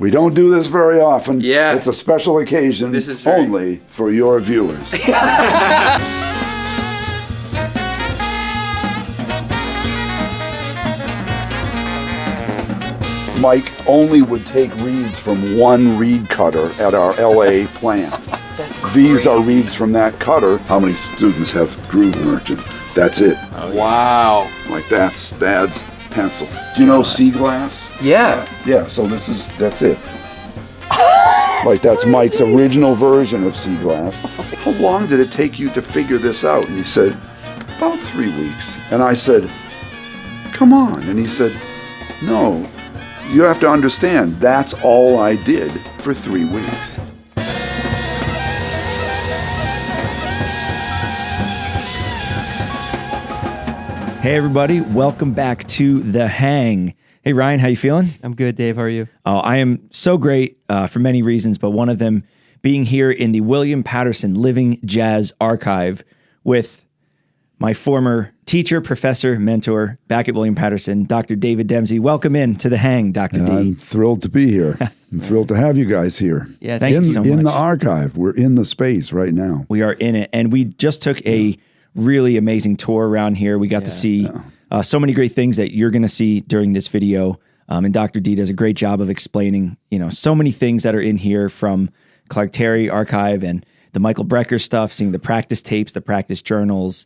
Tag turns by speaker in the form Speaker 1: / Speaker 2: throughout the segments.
Speaker 1: We don't do this very often.
Speaker 2: Yeah.
Speaker 1: It's a special occasion.
Speaker 2: This is
Speaker 1: only for your viewers. Mike only would take reeds from one reed cutter at our LA plant. These are reeds from that cutter. How many students have Groove Merchant? That's it.
Speaker 2: Oh, wow.
Speaker 1: Like that's Dad's pencil. Do you know sea glass?
Speaker 2: Yeah.
Speaker 1: Yeah, so that's it. Like that's Mike's original version of sea glass. How long did it take you to figure this out? And he said, about 3 weeks. And I said, come on. And he said, no, you have to understand, that's all I did for 3 weeks.
Speaker 3: Hey everybody, welcome back to The Hang. Hey Ryan, how you feeling?
Speaker 2: I'm good, Dave. How are you?
Speaker 3: Oh, I am so great for many reasons, but one of them being here in the William Patterson Living Jazz Archive with my former teacher, professor, mentor back at William Patterson, Dr. David Dempsey. Welcome in to The Hang, Dr. D.
Speaker 1: I'm thrilled to be here. I'm thrilled to have you guys here.
Speaker 2: Yeah,
Speaker 3: thank you so much.
Speaker 1: In the archive. We're in the space right now.
Speaker 3: We are in it, and we just took a really amazing tour around here. We got to see so many great things that you're going to see during this video. And Dr. D does a great job of explaining, so many things that are in here from Clark Terry archive and the Michael Brecker stuff, seeing the practice tapes, the practice journals,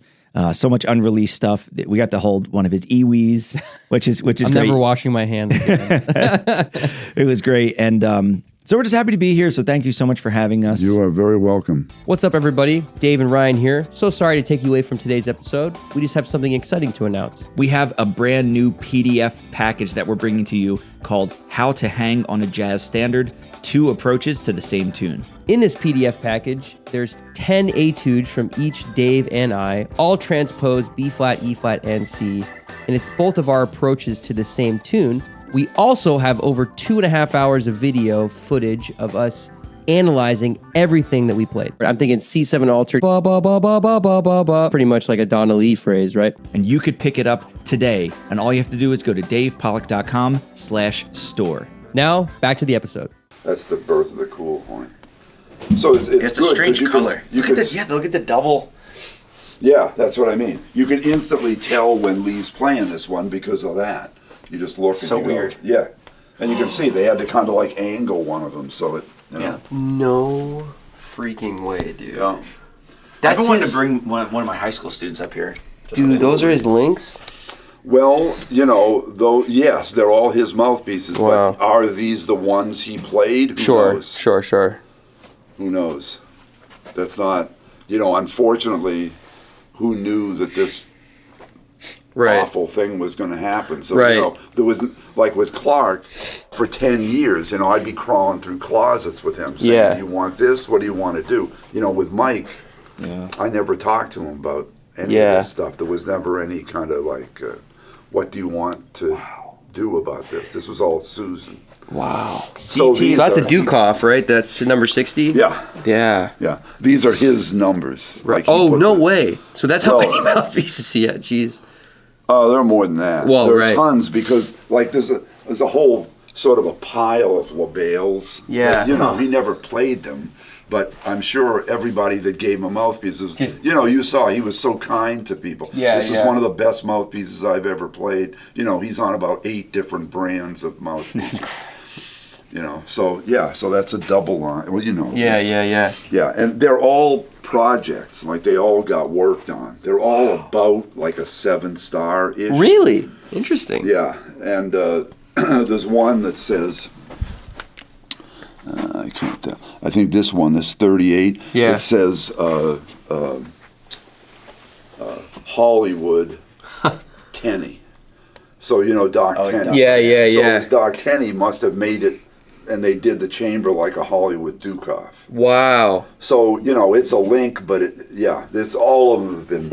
Speaker 3: so much unreleased stuff. We got to hold one of his EWEs, which is great.
Speaker 2: I'm never washing my hands again.
Speaker 3: It was great. And so we're just happy to be here. So thank you so much for having us.
Speaker 1: You are very welcome.
Speaker 2: What's up, everybody? Dave and Ryan here. So sorry to take you away from today's episode. We just have something exciting to announce.
Speaker 3: We have a brand new PDF package that we're bringing to you called How to Hang on a Jazz Standard, 2 Approaches to the Same Tune.
Speaker 2: In this PDF package, there's 10 etudes from each Dave and I, all transposed B flat, E flat, and C. And it's both of our approaches to the same tune. We also have over 2.5 hours of video footage of us analyzing everything that we played. I'm thinking C7 altered, ba ba ba ba ba ba ba ba, pretty much like a Donna Lee phrase, right?
Speaker 3: And you could pick it up today. And all you have to do is go to davepollack.com/store.
Speaker 2: Now, back to the episode.
Speaker 1: That's the birth of the cool horn. So it's
Speaker 3: It's a
Speaker 1: good,
Speaker 3: strange
Speaker 1: 'cause
Speaker 3: color. Look at the double.
Speaker 1: Yeah, that's what I mean. You can instantly tell when Lee's playing this one because of that. You just look and
Speaker 3: So
Speaker 1: you go,
Speaker 3: weird.
Speaker 1: yeah. And you can see they had to kind of like angle one of them so it,
Speaker 2: No freaking way, dude.
Speaker 1: Yeah.
Speaker 3: I've been wanting to bring one of my high school students up here.
Speaker 2: Dude, those are his links?
Speaker 1: Well, though, yes, they're all his mouthpieces,
Speaker 2: Wow.
Speaker 1: but are these the ones he played? Who knows?
Speaker 2: Sure.
Speaker 1: Who knows? That's not, unfortunately, who knew that this awful thing was going to happen? So, there was, like with Clark, for 10 years, I'd be crawling through closets with him saying, do you want this? What do you want to do? With Mike, I never talked to him about any of this stuff. There was never any kind of like, what do you want to do about this? This was all Susan.
Speaker 2: Wow.
Speaker 1: So
Speaker 2: that's a Dukoff, right? That's number 60?
Speaker 1: Yeah.
Speaker 2: Yeah.
Speaker 1: These are his numbers.
Speaker 2: Right.
Speaker 1: Like
Speaker 2: no way. So that's how many mouthpieces he had. Jeez.
Speaker 1: There are more than that.
Speaker 2: Well,
Speaker 1: there are tons because there's a whole sort of a pile of labels.
Speaker 2: Yeah.
Speaker 1: That, he never played them, but I'm sure everybody that gave him a mouthpiece was, you saw he was so kind to people.
Speaker 2: Yeah.
Speaker 1: This is one of the best mouthpieces I've ever played. He's on about 8 different brands of mouthpieces. So that's a double line. Well,
Speaker 2: Yeah.
Speaker 1: Yeah, and they're all projects. Like they all got worked on. They're all about like a 7-star-ish.
Speaker 2: Really? Interesting.
Speaker 1: Yeah, and there's one that says, I can't tell. I think this 38.
Speaker 2: Yeah.
Speaker 1: It says Hollywood Kenny. So Doc Kenny.
Speaker 2: Yeah.
Speaker 1: So Doc Kenny must have made it. And they did the chamber like a Hollywood Dukoff.
Speaker 2: Wow.
Speaker 1: So, it's a link, but it's all of them have been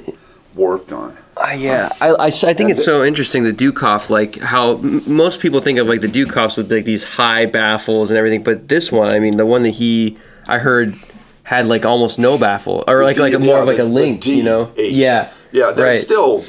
Speaker 1: worked on.
Speaker 2: Yeah. I think it's so interesting, the Dukoff, like how most people think of like the Dukoffs with like these high baffles and everything. But this one, the one that I heard had like almost no baffle or like more of like a link,
Speaker 1: D8.
Speaker 2: Yeah.
Speaker 1: Yeah, they're still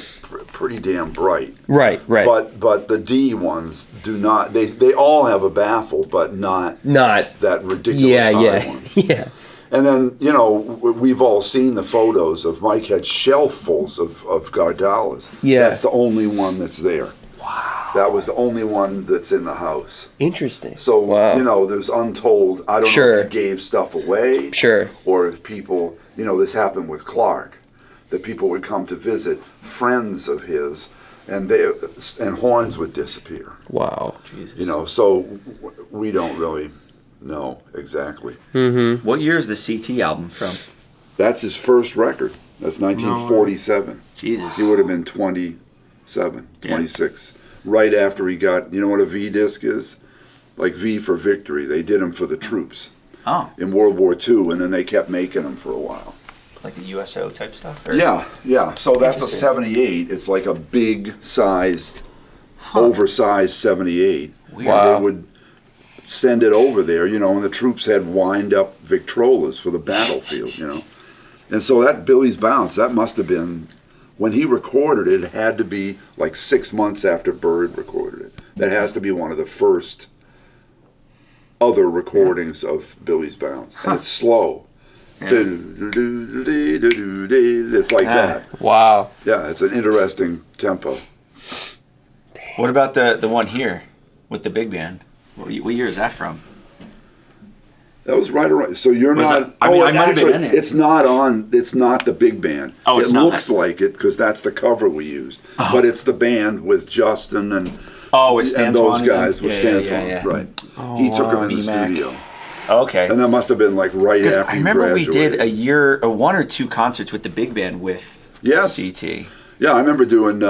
Speaker 1: pretty damn bright.
Speaker 2: Right.
Speaker 1: But the D ones do not. They all have a baffle, but not that ridiculous high one.
Speaker 2: Yeah.
Speaker 1: And then, you know, we've all seen the photos of Mike had shelffuls of Gardalas.
Speaker 2: Yeah.
Speaker 1: That's the only one that's there. Wow. That was the only one that's in the house.
Speaker 2: Interesting.
Speaker 1: So, you know, there's untold, I don't know if he gave stuff away.
Speaker 2: Sure.
Speaker 1: Or if people, you know, this happened with Clark, that people would come to visit friends of his and horns would disappear.
Speaker 2: Wow. Jesus.
Speaker 1: You know, so we don't really know exactly.
Speaker 2: Mm-hmm.
Speaker 3: What year is the CT album from?
Speaker 1: That's his first record. That's 1947.
Speaker 3: Jesus.
Speaker 1: He would have been 27, 26. Right after he got, you know what a V disc is? Like V for victory. They did them for the troops in World War II, and then they kept making them for a while.
Speaker 3: Like the USO type stuff? Or?
Speaker 1: Yeah. So that's a 78. It's like a big-sized, oversized 78.
Speaker 3: Weird.
Speaker 2: Wow.
Speaker 1: They would send it over there, you know, and the troops had wind-up Victrolas for the battlefield, you know. And so that Billy's Bounce, that must have been, when he recorded it, it had to be like 6 months after Bird recorded it. That has to be one of the first other recordings of Billy's Bounce. And it's slow. It's like that.
Speaker 2: Wow.
Speaker 1: Yeah, it's an interesting tempo.
Speaker 3: What about the one here with the big band? What year is that from?
Speaker 1: That was right around. So you're
Speaker 3: Was
Speaker 1: not.
Speaker 3: I might have been in it.
Speaker 1: It's not on. It's not the big band.
Speaker 3: Oh, it's
Speaker 1: it
Speaker 3: not.
Speaker 1: looks like it because that's the cover we used. But it's the band with Justin and those guys with Stanton. Right. He took them in the studio.
Speaker 3: Okay.
Speaker 1: And that must have been like right after
Speaker 3: I remember
Speaker 1: you
Speaker 3: we
Speaker 1: graduated.
Speaker 3: did one or two concerts with the big band with CT.
Speaker 1: Yeah, I remember doing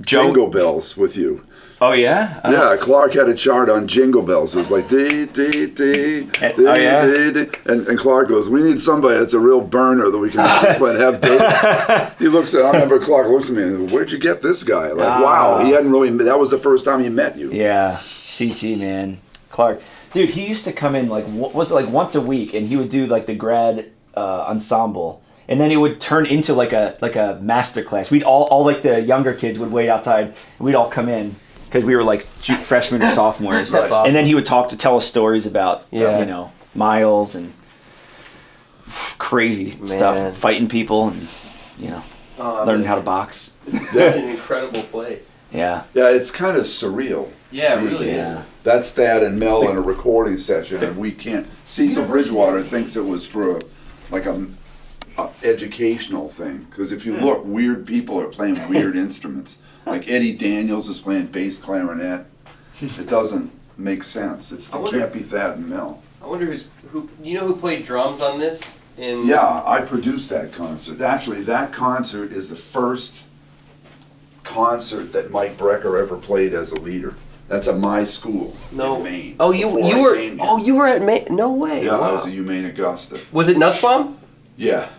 Speaker 1: Jingle Bells with you.
Speaker 3: Oh, yeah?
Speaker 1: Yeah, Clark had a chart on Jingle Bells. It was like, dee, dee, dee, dee, dee, dee. And Clark goes, we need somebody that's a real burner that we can have date. He looks at, I remember Clark looks at me and, where'd you get this guy? Like, wow, he hadn't really, that was the first time he met you.
Speaker 3: Yeah, CT, man. Clark. Dude, he used to come in like once a week, and he would do like the grad ensemble. And then it would turn into like a master class. We'd all like the younger kids would wait outside, and we'd all come in. Because we were like freshmen or sophomores.
Speaker 2: That's awesome.
Speaker 3: And then he would tell us stories about, you know, Miles and crazy stuff, fighting people and, you know, learning how to box.
Speaker 2: This is such an incredible place.
Speaker 3: Yeah.
Speaker 1: Yeah, it's kind of surreal.
Speaker 2: Yeah, it really is.
Speaker 1: That's Thad and Mel in a recording session, and we can't. Cecil Bridgewater thinks it was for a educational thing. Because if you look, weird people are playing weird instruments. Like Eddie Daniels is playing bass clarinet. It doesn't make sense. It can't be Thad and Mel.
Speaker 2: I wonder who. You know who played drums on this?
Speaker 1: Yeah, I produced that concert. Actually, that concert is the first concert that Mike Brecker ever played as a leader. That's at my school in Maine.
Speaker 2: Oh, you were at Maine? No way.
Speaker 1: Yeah,
Speaker 2: wow.
Speaker 1: I was at UMaine Augusta.
Speaker 2: Was it Nussbaum?
Speaker 1: Yeah.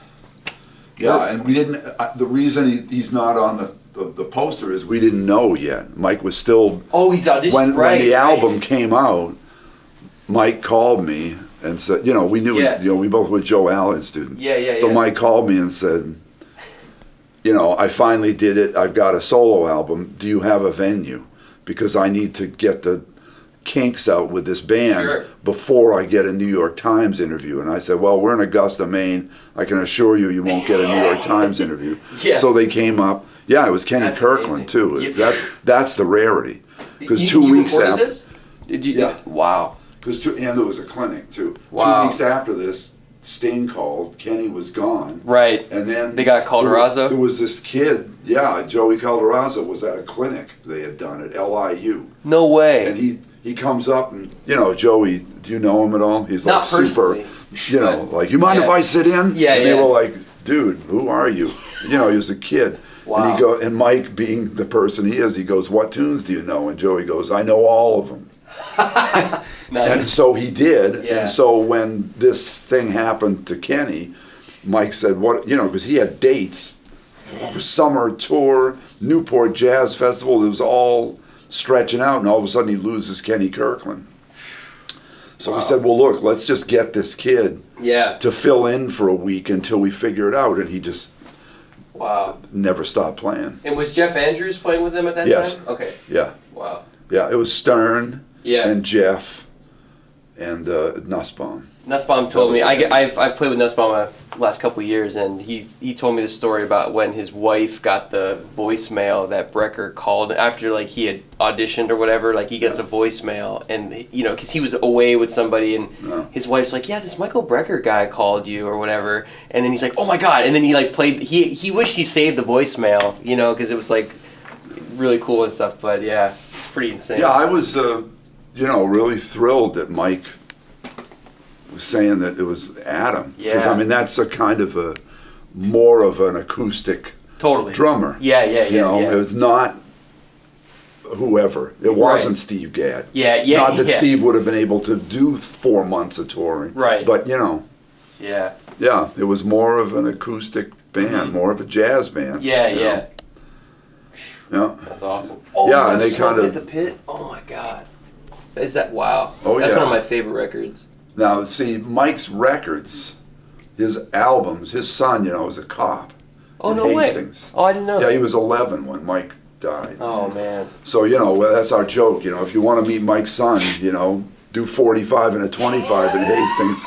Speaker 1: Yeah, and we didn't. The reason he's not on the poster is we didn't know yet. Mike was still.
Speaker 2: Oh, he's auditioned.
Speaker 1: When the album came out, Mike called me and said, you know, we knew, we both were Joe Allen students. So Mike called me and said, you know, I finally did it. I've got a solo album. Do you have a venue? Because I need to get the kinks out with this band before I get a New York Times interview. And I said, well, we're in Augusta, Maine. I can assure you won't get a New York Times interview. So they came up. Yeah, it was Kenny Kirkland too. That's the rarity. Because 2 weeks after
Speaker 2: this? Did you? Wow.
Speaker 1: Because and there was a clinic too.
Speaker 2: Wow.
Speaker 1: 2 weeks after this, Sting called. Kenny was gone.
Speaker 2: Right.
Speaker 1: And then
Speaker 2: they got Calderazzo.
Speaker 1: There was this kid. Yeah, Joey Calderazzo was at a clinic they had done at LIU.
Speaker 2: No way.
Speaker 1: And he comes up and, you know, Joey, do you know him at all? He's like super, you know, like, you mind if I sit in?
Speaker 2: Yeah,
Speaker 1: and they were like, dude, who are you? You know, he was a kid.
Speaker 2: Wow.
Speaker 1: And Mike, being the person he is, he goes, what tunes do you know? And Joey goes, I know all of them.
Speaker 2: Nice.
Speaker 1: And so he did.
Speaker 2: Yeah.
Speaker 1: And so when this thing happened to Kenny, Mike said, what, you know, because he had dates, summer tour, Newport Jazz Festival, it was all stretching out, and all of a sudden he loses Kenny Kirkland. So we said, well, look, let's just get this kid to fill in for a week until we figure it out. And he just
Speaker 2: Wow.
Speaker 1: Never stopped playing.
Speaker 2: And was Jeff Andrews playing with them at that
Speaker 1: Yes.
Speaker 2: time? Okay.
Speaker 1: Yeah.
Speaker 2: Wow.
Speaker 1: Yeah, it was Stern
Speaker 2: Yeah.
Speaker 1: and Jeff and Nussbaum.
Speaker 2: Nussbaum told me I've played with Nussbaum the last couple of years, and he told me the story about when his wife got the voicemail that Brecker called after like he had auditioned or whatever. Like he gets a voicemail, and you know, because he was away with somebody, and his wife's like, "Yeah, this Michael Brecker guy called you or whatever," and then he's like, "Oh my god!" And then he like played. He wished he saved the voicemail, you know, because it was like really cool and stuff. But yeah, it's pretty insane.
Speaker 1: Yeah, I was really thrilled that Mike was saying that it was Adam. Because, I mean, that's a kind of a more of an acoustic drummer.
Speaker 2: Yeah.
Speaker 1: You know, it was not whoever. It wasn't Steve Gadd.
Speaker 2: Yeah.
Speaker 1: Not that Steve would have been able to do 4 months of touring.
Speaker 2: Right.
Speaker 1: But, you know.
Speaker 2: Yeah.
Speaker 1: Yeah, it was more of an acoustic band, more of a jazz band.
Speaker 2: Yeah.
Speaker 1: Yeah.
Speaker 2: That's awesome. Oh,
Speaker 1: yeah, and they kind of
Speaker 2: at the pit. Oh my god. Is that wow?
Speaker 1: Oh,
Speaker 2: that's
Speaker 1: yeah.
Speaker 2: one of my favorite records.
Speaker 1: Now, see, Mike's records, his albums, his son, you know, was a cop in Hastings.
Speaker 2: Oh, I didn't know that.
Speaker 1: Yeah, he was 11 when Mike died.
Speaker 2: Oh, man.
Speaker 1: So, you know, that's our joke. You know, if you want to meet Mike's son, you know, do 45 and a 25 in Hastings.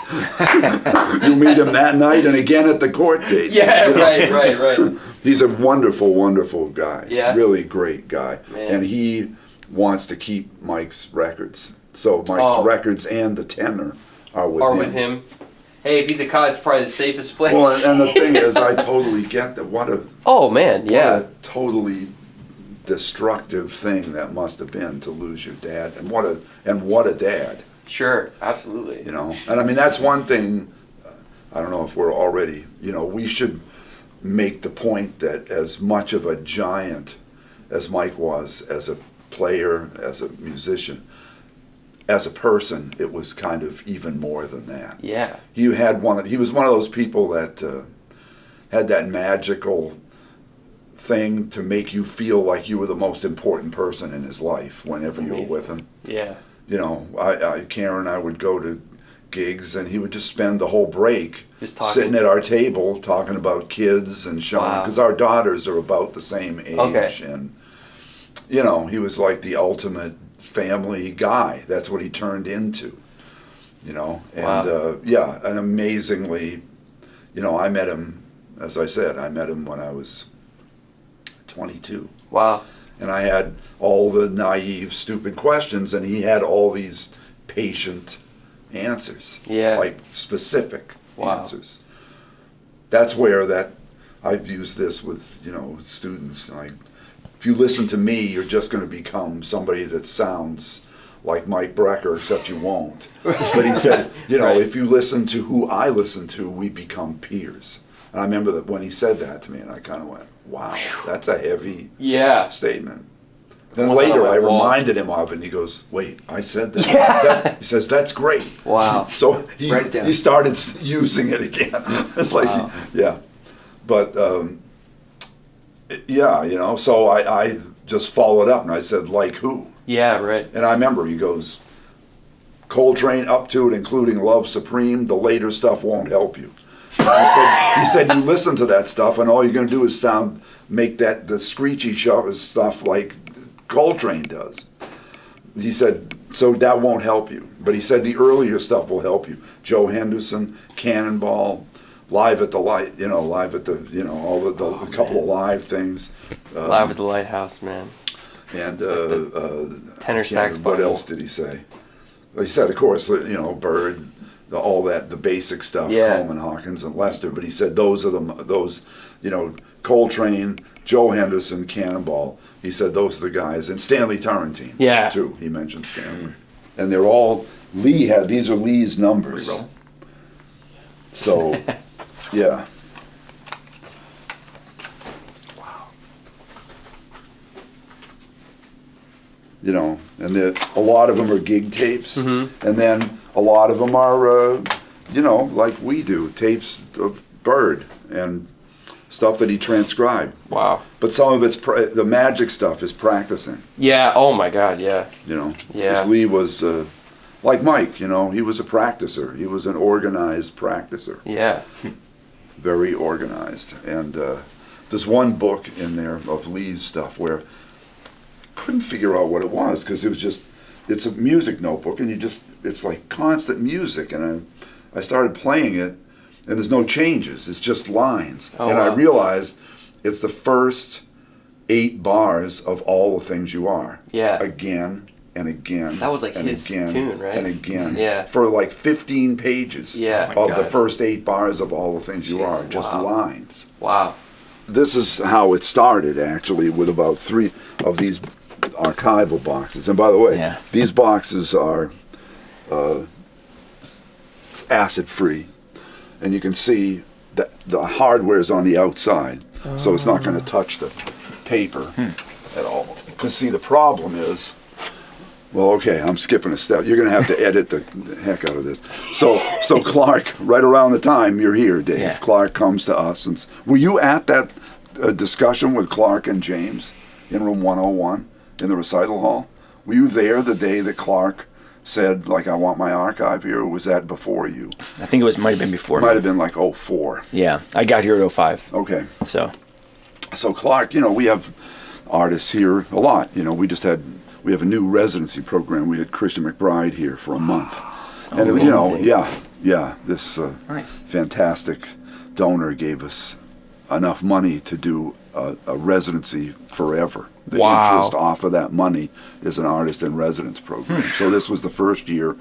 Speaker 1: You meet him that night and again at the court date.
Speaker 2: Yeah,
Speaker 1: you know?
Speaker 2: right.
Speaker 1: He's a wonderful, wonderful guy.
Speaker 2: Yeah.
Speaker 1: Really great guy.
Speaker 2: Man.
Speaker 1: And he wants to keep Mike's records. So Mike's records and the tenor are with him.
Speaker 2: Hey, if he's a cop, it's probably the safest place.
Speaker 1: Well, and the thing is, I totally get that. What a totally destructive thing that must have been to lose your dad, and what a dad.
Speaker 2: Sure, absolutely.
Speaker 1: You know, and I mean that's one thing. I don't know if we're already. You know, we should make the point that as much of a giant as Mike was, as a player, as a musician, as a person, it was kind of even more than that.
Speaker 2: Yeah.
Speaker 1: He was one of those people that had that magical thing to make you feel like you were the most important person in his life whenever you were with him.
Speaker 2: Yeah.
Speaker 1: You know, Karen and I would go to gigs, and he would just spend the whole break
Speaker 2: just
Speaker 1: sitting at our table talking about kids and showing, because our daughters are about the same age. And, you know, he was like the ultimate family guy. That's what he turned into, you know. And and amazingly, you know, I met him, as I said, when I was 22.
Speaker 2: Wow.
Speaker 1: And I had all the naive, stupid questions, and he had all these patient answers.
Speaker 2: Yeah.
Speaker 1: Like specific answers. That's where I've used this with, you know, students. Like, if you listen to me, you're just going to become somebody that sounds like Mike Brecker, except you won't. But he said, you know, if you listen to who I listen to, we become peers. And I remember that when he said that to me, and I kind of went, wow, that's a heavy statement. Then later I reminded him of it, and he goes, wait, I said that.
Speaker 2: Yeah.
Speaker 1: He says, that's great.
Speaker 2: Wow.
Speaker 1: So he started using it again. It's like, But, yeah, you know, so I just followed up, and I said, like who?
Speaker 2: Yeah, right.
Speaker 1: And I remember he goes, Coltrane up to and including Love Supreme, the later stuff won't help you. He said, you listen to that stuff, and all you're going to do is make the screechy stuff like Coltrane does. He said, so that won't help you. But he said the earlier stuff will help you. Joe Henderson, Cannonball, Live at the Light, you know, all the couple of live things.
Speaker 2: Live at the Lighthouse, man.
Speaker 1: And
Speaker 2: tenor sax.
Speaker 1: What else did he say? He said, of course, you know, Bird, all that, the basic stuff, Coleman Hawkins and Lester. But he said those, you know, Coltrane, Joe Henderson, Cannonball. He said those are the guys, and Stanley Turrentine. Yeah. Too. He mentioned Stanley, and they're all these are Lee's numbers. So, yeah. Wow. You know, and a lot of them are gig tapes, and then a lot of them are, you know, like we do, tapes of Bird and stuff that he transcribed.
Speaker 2: Wow.
Speaker 1: But some of it's the magic stuff is practicing.
Speaker 2: Yeah. Oh my God. Yeah.
Speaker 1: You know.
Speaker 2: Yeah.
Speaker 1: Because Lee was like Mike. You know, he was a practicer. He was an organized practicer.
Speaker 2: Yeah.
Speaker 1: Very organized, and there's one book in there of Lee's stuff where couldn't figure out what it was because it's a music notebook and it's like constant music, and I started playing it and there's no changes, it's just lines. I realized it's the first 8 bars of All the Things You Are.
Speaker 2: Yeah.
Speaker 1: Again and again.
Speaker 2: That was like
Speaker 1: and
Speaker 2: his
Speaker 1: again,
Speaker 2: tune, right?
Speaker 1: And again.
Speaker 2: Yeah.
Speaker 1: For like 15 pages of the first 8 bars of All the Things You Are, just lines.
Speaker 2: Wow.
Speaker 1: This is how it started, actually, with about 3 of these archival boxes. And by the way, these boxes are acid-free, and you can see that the hardware is on the outside, so it's not going to touch the paper at all. Because, see, the problem is, well, okay, I'm skipping a step. You're going to have to edit the heck out of this. So Clark, right around the time you're here, Dave, Clark comes to us. And were you at that discussion with Clark and James in room 101 in the recital hall? Were you there the day that Clark said, like, I want my archive here, or was that before you?
Speaker 4: I think might have been before.
Speaker 1: Might have been like 04.
Speaker 4: Yeah, I got here at 05.
Speaker 1: Okay.
Speaker 4: So
Speaker 1: Clark, we have artists here a lot. We have a new residency program. We had Christian McBride here for a month. And, this fantastic donor gave us enough money to do a residency forever. The interest off of that money is an artist in residence program. So this was the first year,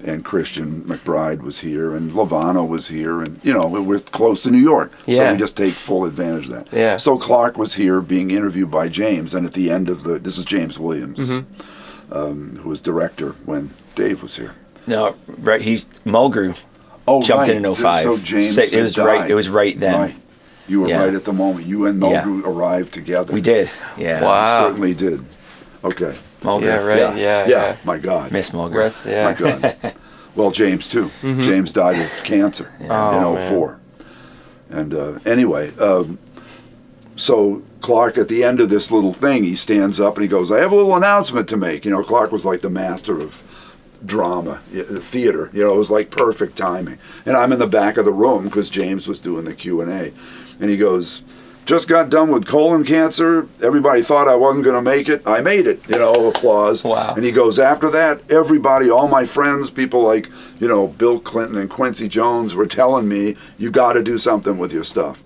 Speaker 1: and Christian McBride was here, and Lovano was here, and we're close to New York, so we just take full advantage of that.
Speaker 2: Yeah.
Speaker 1: So Clark was here being interviewed by James, and at the end of this is James Williams, who was director when Dave was here.
Speaker 4: No, right. Mulgrew jumped in 05.
Speaker 1: So James
Speaker 4: it was
Speaker 1: died.
Speaker 4: right. It was right then.
Speaker 1: Right. You were right at the moment. You and Mulgrew arrived together.
Speaker 4: We did. Yeah.
Speaker 2: Wow.
Speaker 1: We certainly did. Okay.
Speaker 4: Mulgrew.
Speaker 2: Yeah, right. Yeah.
Speaker 1: My God.
Speaker 4: Miss Mulgrew.
Speaker 1: My God. Well, James too. James died of cancer in 04. And anyway, so Clark, at the end of this little thing, he stands up and he goes, I have a little announcement to make. Clark was like the master of drama, theater. It was like perfect timing. And I'm in the back of the room because James was doing the Q&A. And he goes, just got done with colon cancer. Everybody thought I wasn't going to make it. I made it, applause.
Speaker 2: Wow.
Speaker 1: And he goes, after that, everybody, all my friends, people like, Bill Clinton and Quincy Jones were telling me, you got to do something with your stuff.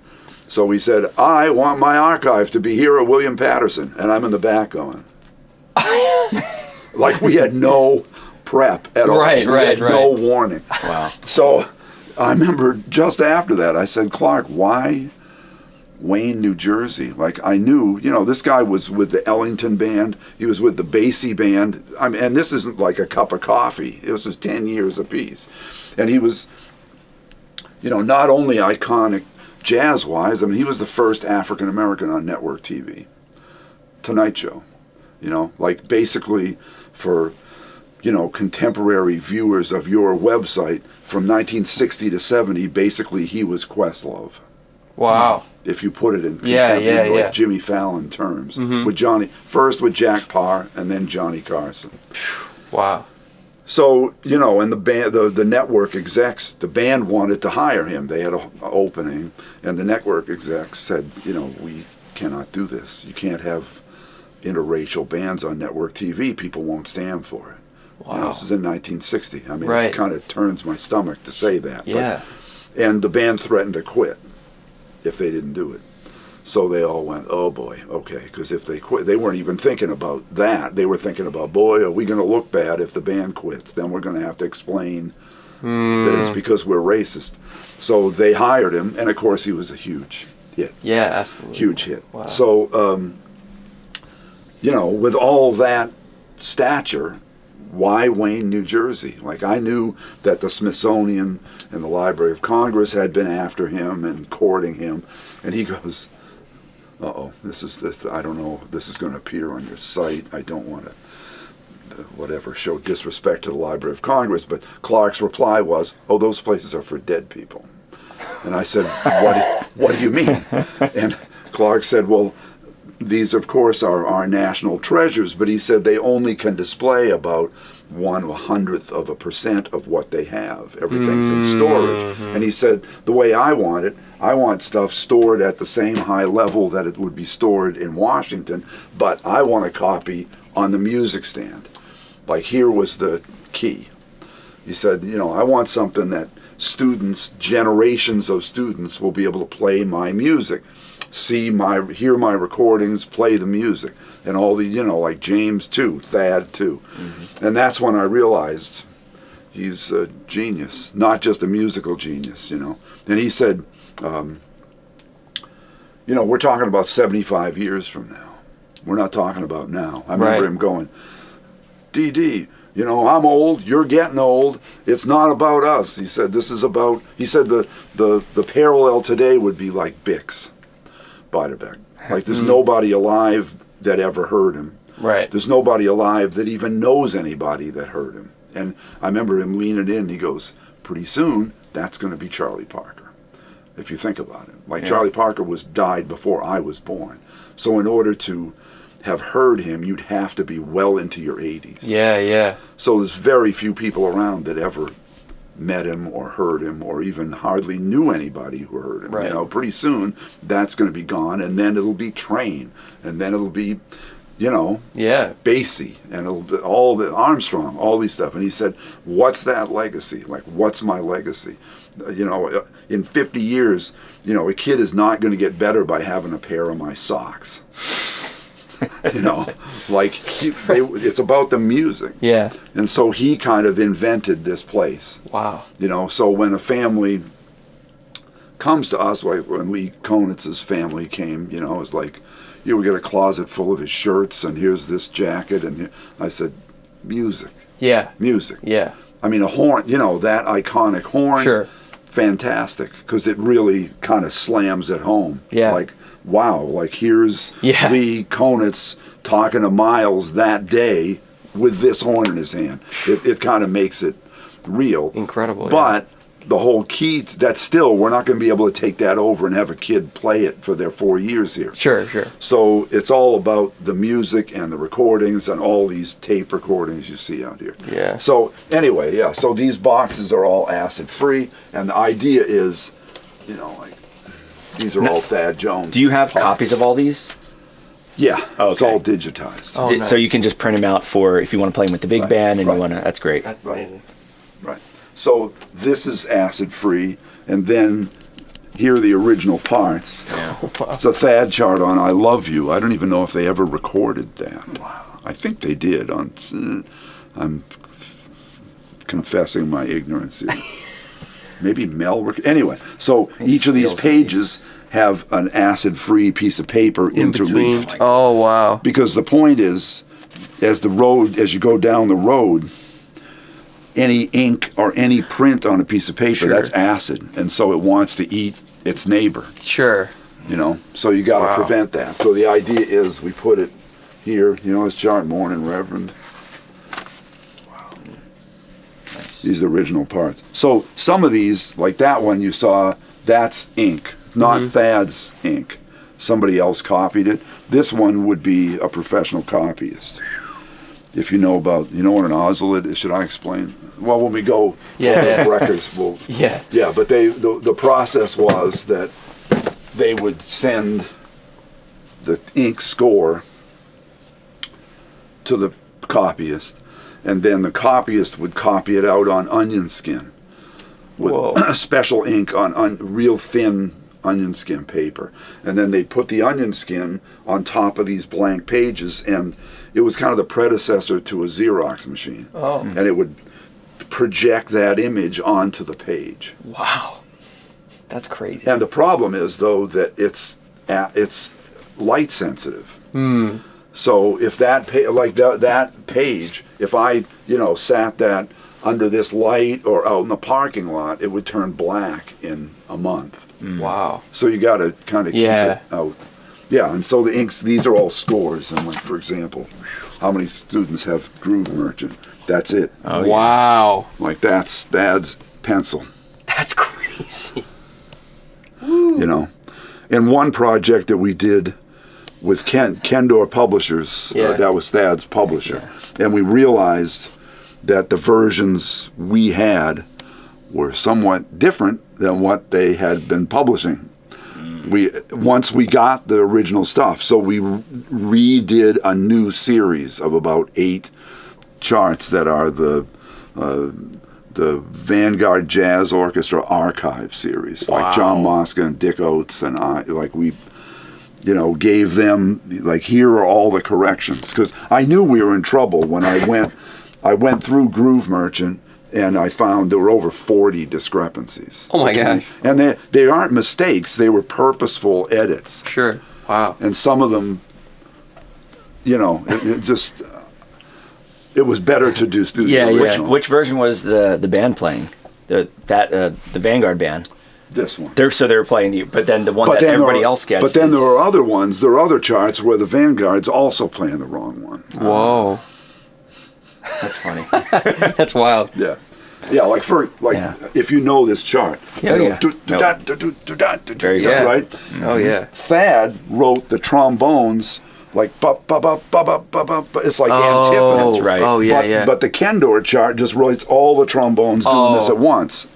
Speaker 1: So he said, I want my archive to be here at William Patterson. And I'm in the back going, like we had no prep at all.
Speaker 2: Right.
Speaker 1: No warning.
Speaker 4: Wow.
Speaker 1: So I remember just after that, I said, Clark, why Wayne, New Jersey? Like, I knew, this guy was with the Ellington Band. He was with the Basie Band. And this isn't like a cup of coffee. It was just 10 years apiece. And he was, not only iconic jazz-wise, he was the first African-American on network TV. Tonight Show. Like basically for, contemporary viewers of your website from 1960 to 70, basically he was Questlove.
Speaker 2: Wow.
Speaker 1: If you put it in contemporary, Jimmy Fallon terms. With first with Jack Parr and then Johnny Carson.
Speaker 2: Wow.
Speaker 1: So, and the band, the network execs, the band wanted to hire him. They had an opening, and the network execs said, we cannot do this. You can't have interracial bands on network TV. People won't stand for it.
Speaker 2: Wow.
Speaker 1: This is in 1960. It kind of turns my stomach to say that.
Speaker 2: Yeah.
Speaker 1: And the band threatened to quit if they didn't do it. So they all went, oh boy, okay, because if they quit, they weren't even thinking about that. They were thinking about, boy, are we going to look bad if the band quits? Then we're going to have to explain that it's because we're racist. So they hired him, and of course he was a huge hit.
Speaker 2: Yeah, absolutely.
Speaker 1: Huge hit.
Speaker 2: Wow.
Speaker 1: So, with all that stature, why Wayne, New Jersey? Like, I knew that the Smithsonian and the Library of Congress had been after him and courting him, and he goes, this is I don't know if this is going to appear on your site. I don't want to, show disrespect to the Library of Congress. But Clark's reply was, those places are for dead people. And I said, what do you mean? And Clark said, well, these, of course, are our national treasures. But he said they only can display about 0.01% of what they have. Everything's in storage. And he said, the way I want it, I want stuff stored at the same high level that it would be stored in Washington, but I want a copy on the music stand. Like, here was the key. He said, I want something that students, generations of students, will be able to play my music, hear my recordings, play the music, and all the, like James too, Thad too. And that's when I realized he's a genius, not just a musical genius, And he said, we're talking about 75 years from now. We're not talking about now. I remember him going, D, I'm old, you're getting old, it's not about us. He said, the parallel today would be like Bix Beiderbecke. Like, there's nobody alive that ever heard him.
Speaker 2: Right.
Speaker 1: There's nobody alive that even knows anybody that heard him. And I remember him leaning in, he goes, pretty soon, that's going to be Charlie Parker, if you think about it. Like, Charlie Parker died before I was born. So in order to have heard him, you'd have to be well into your 80s.
Speaker 2: Yeah.
Speaker 1: So there's very few people around that ever met him or heard him or even hardly knew anybody who heard him.
Speaker 2: Right.
Speaker 1: Pretty soon that's going to be gone, and then it'll be Train, and then it'll be, Basie, and it'll be all the Armstrong, all these stuff. And he said, what's that legacy? Like, what's my legacy? In 50 years, a kid is not going to get better by having a pair of my socks. It's about the music.
Speaker 2: Yeah.
Speaker 1: And so he kind of invented this place.
Speaker 2: Wow.
Speaker 1: So when a family comes to us, like when Lee Konitz's family came, it was like, we got a closet full of his shirts, and here's this jacket, and I said, music.
Speaker 2: Yeah.
Speaker 1: Music.
Speaker 2: Yeah.
Speaker 1: I mean, a horn, that iconic horn.
Speaker 2: Sure.
Speaker 1: Fantastic, because it really kind of slams it home.
Speaker 2: Yeah.
Speaker 1: Like, wow, like here's Lee Konitz talking to Miles that day with this horn in his hand. It kind of makes it real.
Speaker 2: Incredible.
Speaker 1: But the whole key, that's still, we're not going to be able to take that over and have a kid play it for their 4 years here.
Speaker 2: Sure.
Speaker 1: So it's all about the music and the recordings and all these tape recordings you see out here.
Speaker 2: Yeah.
Speaker 1: So anyway, so these boxes are all acid free, and the idea is, these are all Thad Jones.
Speaker 4: Do you have
Speaker 1: parts.
Speaker 4: copies of all these?
Speaker 1: Yeah,
Speaker 4: Oh,
Speaker 1: it's
Speaker 4: okay.
Speaker 1: all digitized.
Speaker 2: Oh, nice.
Speaker 4: So you can just print them out for if you want to play them with the big band and you want to. That's great.
Speaker 2: That's amazing.
Speaker 1: Right. So this is acid free, and then here are the original parts.
Speaker 4: Yeah.
Speaker 1: It's a Thad chart on "I Love You." I don't even know if they ever recorded that.
Speaker 2: Wow.
Speaker 1: I think they did. I'm confessing my ignorance here. Maybe Mel. Anyway, so each of these pages have an acid-free piece of paper interleaved.
Speaker 2: Oh, wow.
Speaker 1: Because the point is, as you go down the road, any ink or any print on a piece of paper, that's acid, and so it wants to eat its neighbor.
Speaker 2: Sure.
Speaker 1: So you got to prevent that. So the idea is we put it here. It's chart Morning Reverend. These original parts. So some of these, like that one you saw, that's ink, not Thad's ink. Somebody else copied it. This one would be a professional copyist. If you know what an ozolid is, should I explain? Well, when we go public records, we'll.
Speaker 2: Yeah.
Speaker 1: Yeah, but the process was that they would send the ink score to the copyist, and then the copyist would copy it out on onion skin with special ink on real thin onion skin paper. And then they'd put the onion skin on top of these blank pages, and it was kind of the predecessor to a Xerox machine.
Speaker 2: Oh.
Speaker 1: And it would project that image onto the page.
Speaker 2: Wow. That's crazy.
Speaker 1: And the problem is, though, that it's light sensitive. So if that page, if I sat that under this light or out in the parking lot, it would turn black in a month.
Speaker 2: Wow.
Speaker 1: So you got to kind of keep it out. Yeah, and so the inks, these are all scores. And like, for example, how many students have Groove Merchant? That's it.
Speaker 4: Oh, yeah.
Speaker 2: Wow.
Speaker 1: Like that's Thad's pencil.
Speaker 2: That's crazy.
Speaker 1: In one project that we did with Kendor Publishers, that was Thad's publisher, and we realized that the versions we had were somewhat different than what they had been publishing. Once we got the original stuff, so we redid a new series of about 8 charts that are the Vanguard Jazz Orchestra Archive series, like John Mosca and Dick Oates and I, like we, gave them, like, here are all the corrections, because I knew we were in trouble when I went through Groove Merchant and I found there were over 40 discrepancies.
Speaker 2: Oh my gosh!
Speaker 1: And they aren't mistakes; they were purposeful edits.
Speaker 2: Sure. Wow.
Speaker 1: And some of them, it was better to just do the original.
Speaker 4: Which version was the band playing? The Vanguard band.
Speaker 1: This one.
Speaker 4: So they were playing but then the one that everybody else gets.
Speaker 1: But then there are other ones. There are other charts where the Vanguard's also playing the wrong one.
Speaker 2: Whoa.
Speaker 4: That's funny.
Speaker 2: That's wild.
Speaker 1: Yeah. Yeah, if you know this chart.
Speaker 4: Very good.
Speaker 1: Right?
Speaker 2: Oh yeah.
Speaker 1: Thad wrote the trombones like it's like antiphonals.
Speaker 4: Right.
Speaker 2: Oh yeah,
Speaker 1: But the Kendor chart just writes all the trombones doing this at once.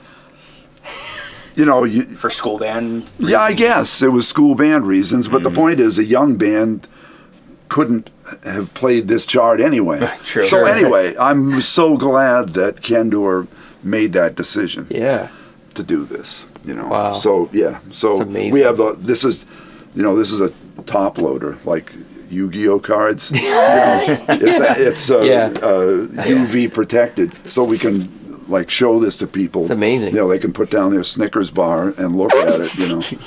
Speaker 4: For school band reasons?
Speaker 1: Yeah, I guess it was school band reasons, but the point is a young band couldn't have played this chart anyway.
Speaker 4: True.
Speaker 1: So anyway, I'm so glad that Kendor made that decision.
Speaker 2: Yeah.
Speaker 1: To do this,
Speaker 2: Wow.
Speaker 1: So
Speaker 2: That's amazing.
Speaker 1: we have this is a top loader, like Yu-Gi-Oh cards. It's UV protected, so we can show this to people.
Speaker 2: It's amazing.
Speaker 1: They can put down their Snickers bar and look at it.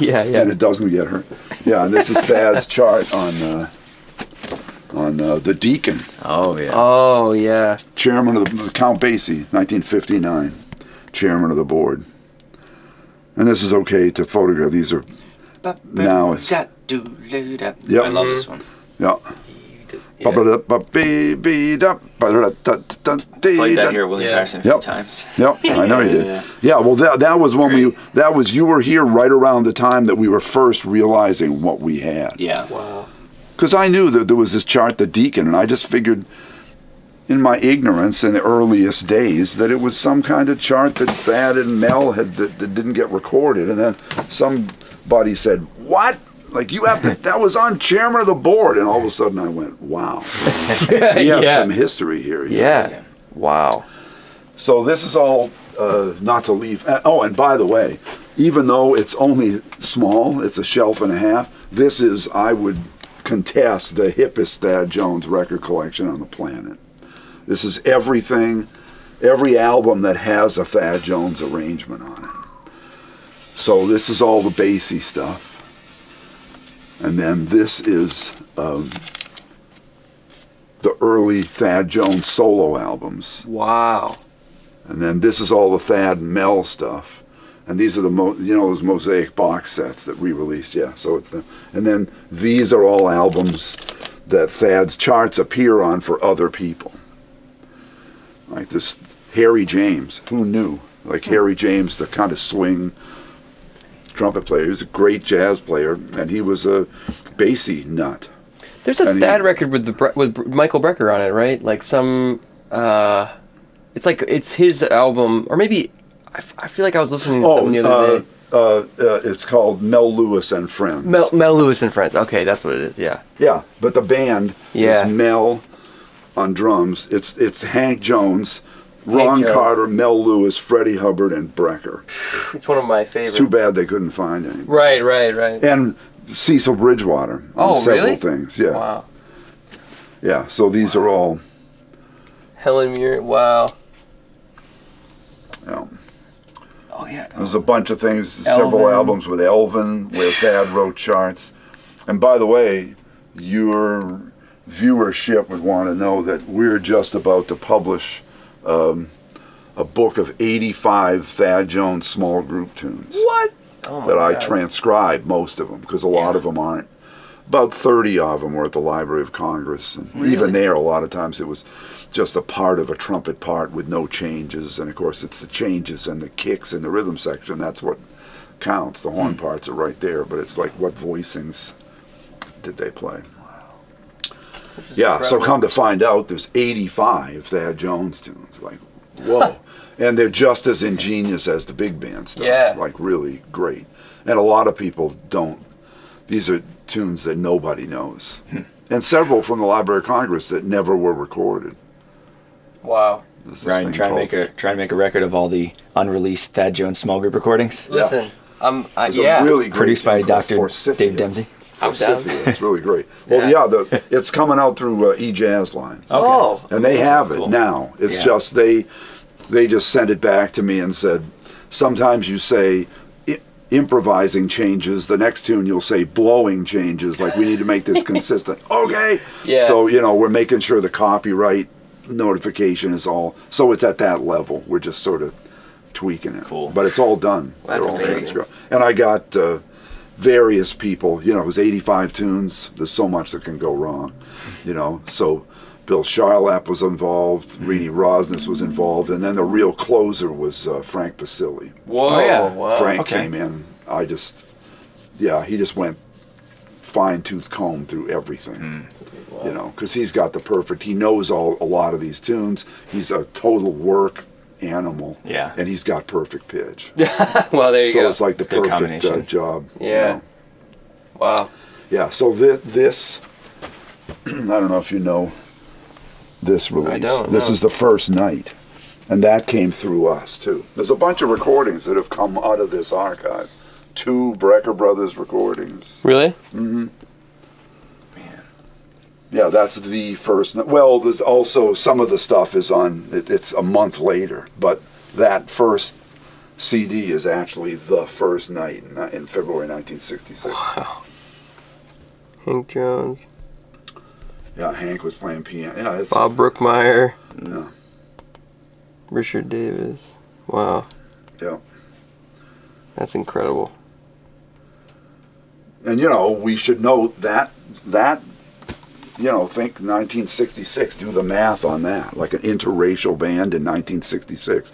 Speaker 2: Yeah.
Speaker 1: And it doesn't get hurt. Yeah, and this is Thad's chart on the Deacon.
Speaker 4: Oh yeah.
Speaker 2: Oh yeah.
Speaker 1: Chairman of the Count Basie, 1959, chairman of the board. And this is okay to photograph. These are now.
Speaker 4: I love this one.
Speaker 1: Yeah.
Speaker 4: Played that here, William Patterson, a few times.
Speaker 1: Yep, I know you did. Yeah, well, that was when you were here right around the time that we were first realizing what we had.
Speaker 4: Yeah.
Speaker 2: Wow.
Speaker 1: Because I knew that there was this chart, the Deacon, and I just figured, in my ignorance in the earliest days, that it was some kind of chart that Thad and Mel had that didn't get recorded, and then somebody said, "What? You have to, that was on chairman of the board," and all of a sudden I went, "Wow, we have some history here."
Speaker 2: Yeah. Wow.
Speaker 1: So this is all not to leave. Oh, and by the way, even though it's only small, it's a shelf and a half. This is, I would contest, the hippest Thad Jones record collection on the planet. This is everything, every album that has a Thad Jones arrangement on it. So this is all the Basie stuff. And then this is the early Thad Jones solo albums.
Speaker 2: Wow.
Speaker 1: And then this is all the Thad Mel stuff. And these are those Mosaic box sets that re-released. Yeah, so it's them. And then these are all albums that Thad's charts appear on for other people. Like this Harry James, who knew? Harry James, the kind of swing trumpet player. He was a great jazz player, and he was a Basie nut.
Speaker 2: There's a Thad record with Michael Brecker on it, right? It's his album, or maybe I feel like I was listening to something the other day.
Speaker 1: It's called Mel Lewis and Friends.
Speaker 2: Mel Lewis and Friends. Okay, that's what it is. Yeah.
Speaker 1: Yeah, but the band is Mel on drums. It's Hank Jones, Ron Carter, Mel Lewis, Freddie Hubbard, and Brecker.
Speaker 2: It's one of my favorites.
Speaker 1: It's too bad they couldn't find any.
Speaker 2: Right.
Speaker 1: And Cecil Bridgewater on several things. Yeah.
Speaker 2: Wow.
Speaker 1: Yeah, so these are all.
Speaker 2: Helen Mirren. Wow.
Speaker 1: Yeah.
Speaker 4: Oh yeah.
Speaker 1: There's a bunch of things, several albums with Elvin, where Thad wrote charts. And by the way, your viewership would want to know that we're just about to publish a book of 85 Thad Jones small group tunes.
Speaker 2: What? Oh my
Speaker 1: that I
Speaker 2: God.
Speaker 1: transcribed most of them, because a lot of them aren't. About 30 of them were at the Library of Congress. And even there, a lot of times it was just a part of a trumpet part with no changes. And of course, it's the changes and the kicks in the rhythm section. That's what counts. The horn parts are right there, but it's like, what voicings did they play? Yeah, so come to find out, there's 85 Thad Jones tunes. Like, whoa. And they're just as ingenious as the big band stuff.
Speaker 2: Yeah.
Speaker 1: Like, really great. And a lot of people don't. These are tunes that nobody knows. And several from the Library of Congress that never were recorded.
Speaker 2: Wow.
Speaker 4: Ryan, try to make a record of all the unreleased Thad Jones small group recordings.
Speaker 2: Listen,
Speaker 1: It's a really great
Speaker 4: produced by
Speaker 1: tune called
Speaker 4: Dr.
Speaker 1: Forsythia.
Speaker 4: Dave Dempsey.
Speaker 1: Forsythia. It's really great. Well, it's coming out through E-Jazz Lines.
Speaker 4: Okay.
Speaker 2: Oh.
Speaker 1: And they have it
Speaker 4: Cool.
Speaker 1: now. It's
Speaker 4: Yeah.
Speaker 1: just they just sent it back to me and said, sometimes you say improvising changes, the next tune you'll say blowing changes, like we need to make this consistent. Okay.
Speaker 2: Yeah.
Speaker 1: So, we're making sure the copyright notification is all, so it's at that level. We're just sort of tweaking it.
Speaker 4: Cool.
Speaker 1: But it's all done.
Speaker 2: That's
Speaker 1: They're all
Speaker 2: amazing.
Speaker 1: transcribed. And I got various people, it was 85 tunes. There's so much that can go wrong, so Bill Charlap was involved, Reedy Rosnes was involved, and then the real closer was Frank Basili.
Speaker 2: Whoa.
Speaker 4: Oh, yeah.
Speaker 2: Wow.
Speaker 1: Frank came in. He just went fine-tooth comb through everything, because he's got he knows a lot of these tunes. He's a total work animal, and he's got perfect pitch.
Speaker 2: Well, there you go.
Speaker 1: So it's like the
Speaker 4: It's a good
Speaker 1: perfect
Speaker 4: combination.
Speaker 1: job.
Speaker 2: Yeah. Wow.
Speaker 1: Yeah, so this, I don't know if you know this release.
Speaker 2: I don't,
Speaker 1: This
Speaker 2: no.
Speaker 1: is the first night, and that came through us, too. There's a bunch of recordings that have come out of this archive. 2 Brecker Brothers recordings.
Speaker 2: Really?
Speaker 1: Yeah, that's the first night. Well, there's also some of the stuff is on, it's a month later, but that first CD is actually the first night in February 1966.
Speaker 2: Wow. Hank Jones.
Speaker 1: Yeah, Hank was playing piano. Yeah, it's
Speaker 2: Bob Brookmeyer.
Speaker 1: Yeah.
Speaker 2: Richard Davis. Wow.
Speaker 1: Yeah.
Speaker 2: That's incredible.
Speaker 1: And we should note that think 1966, do the math on that, like an interracial band in 1966.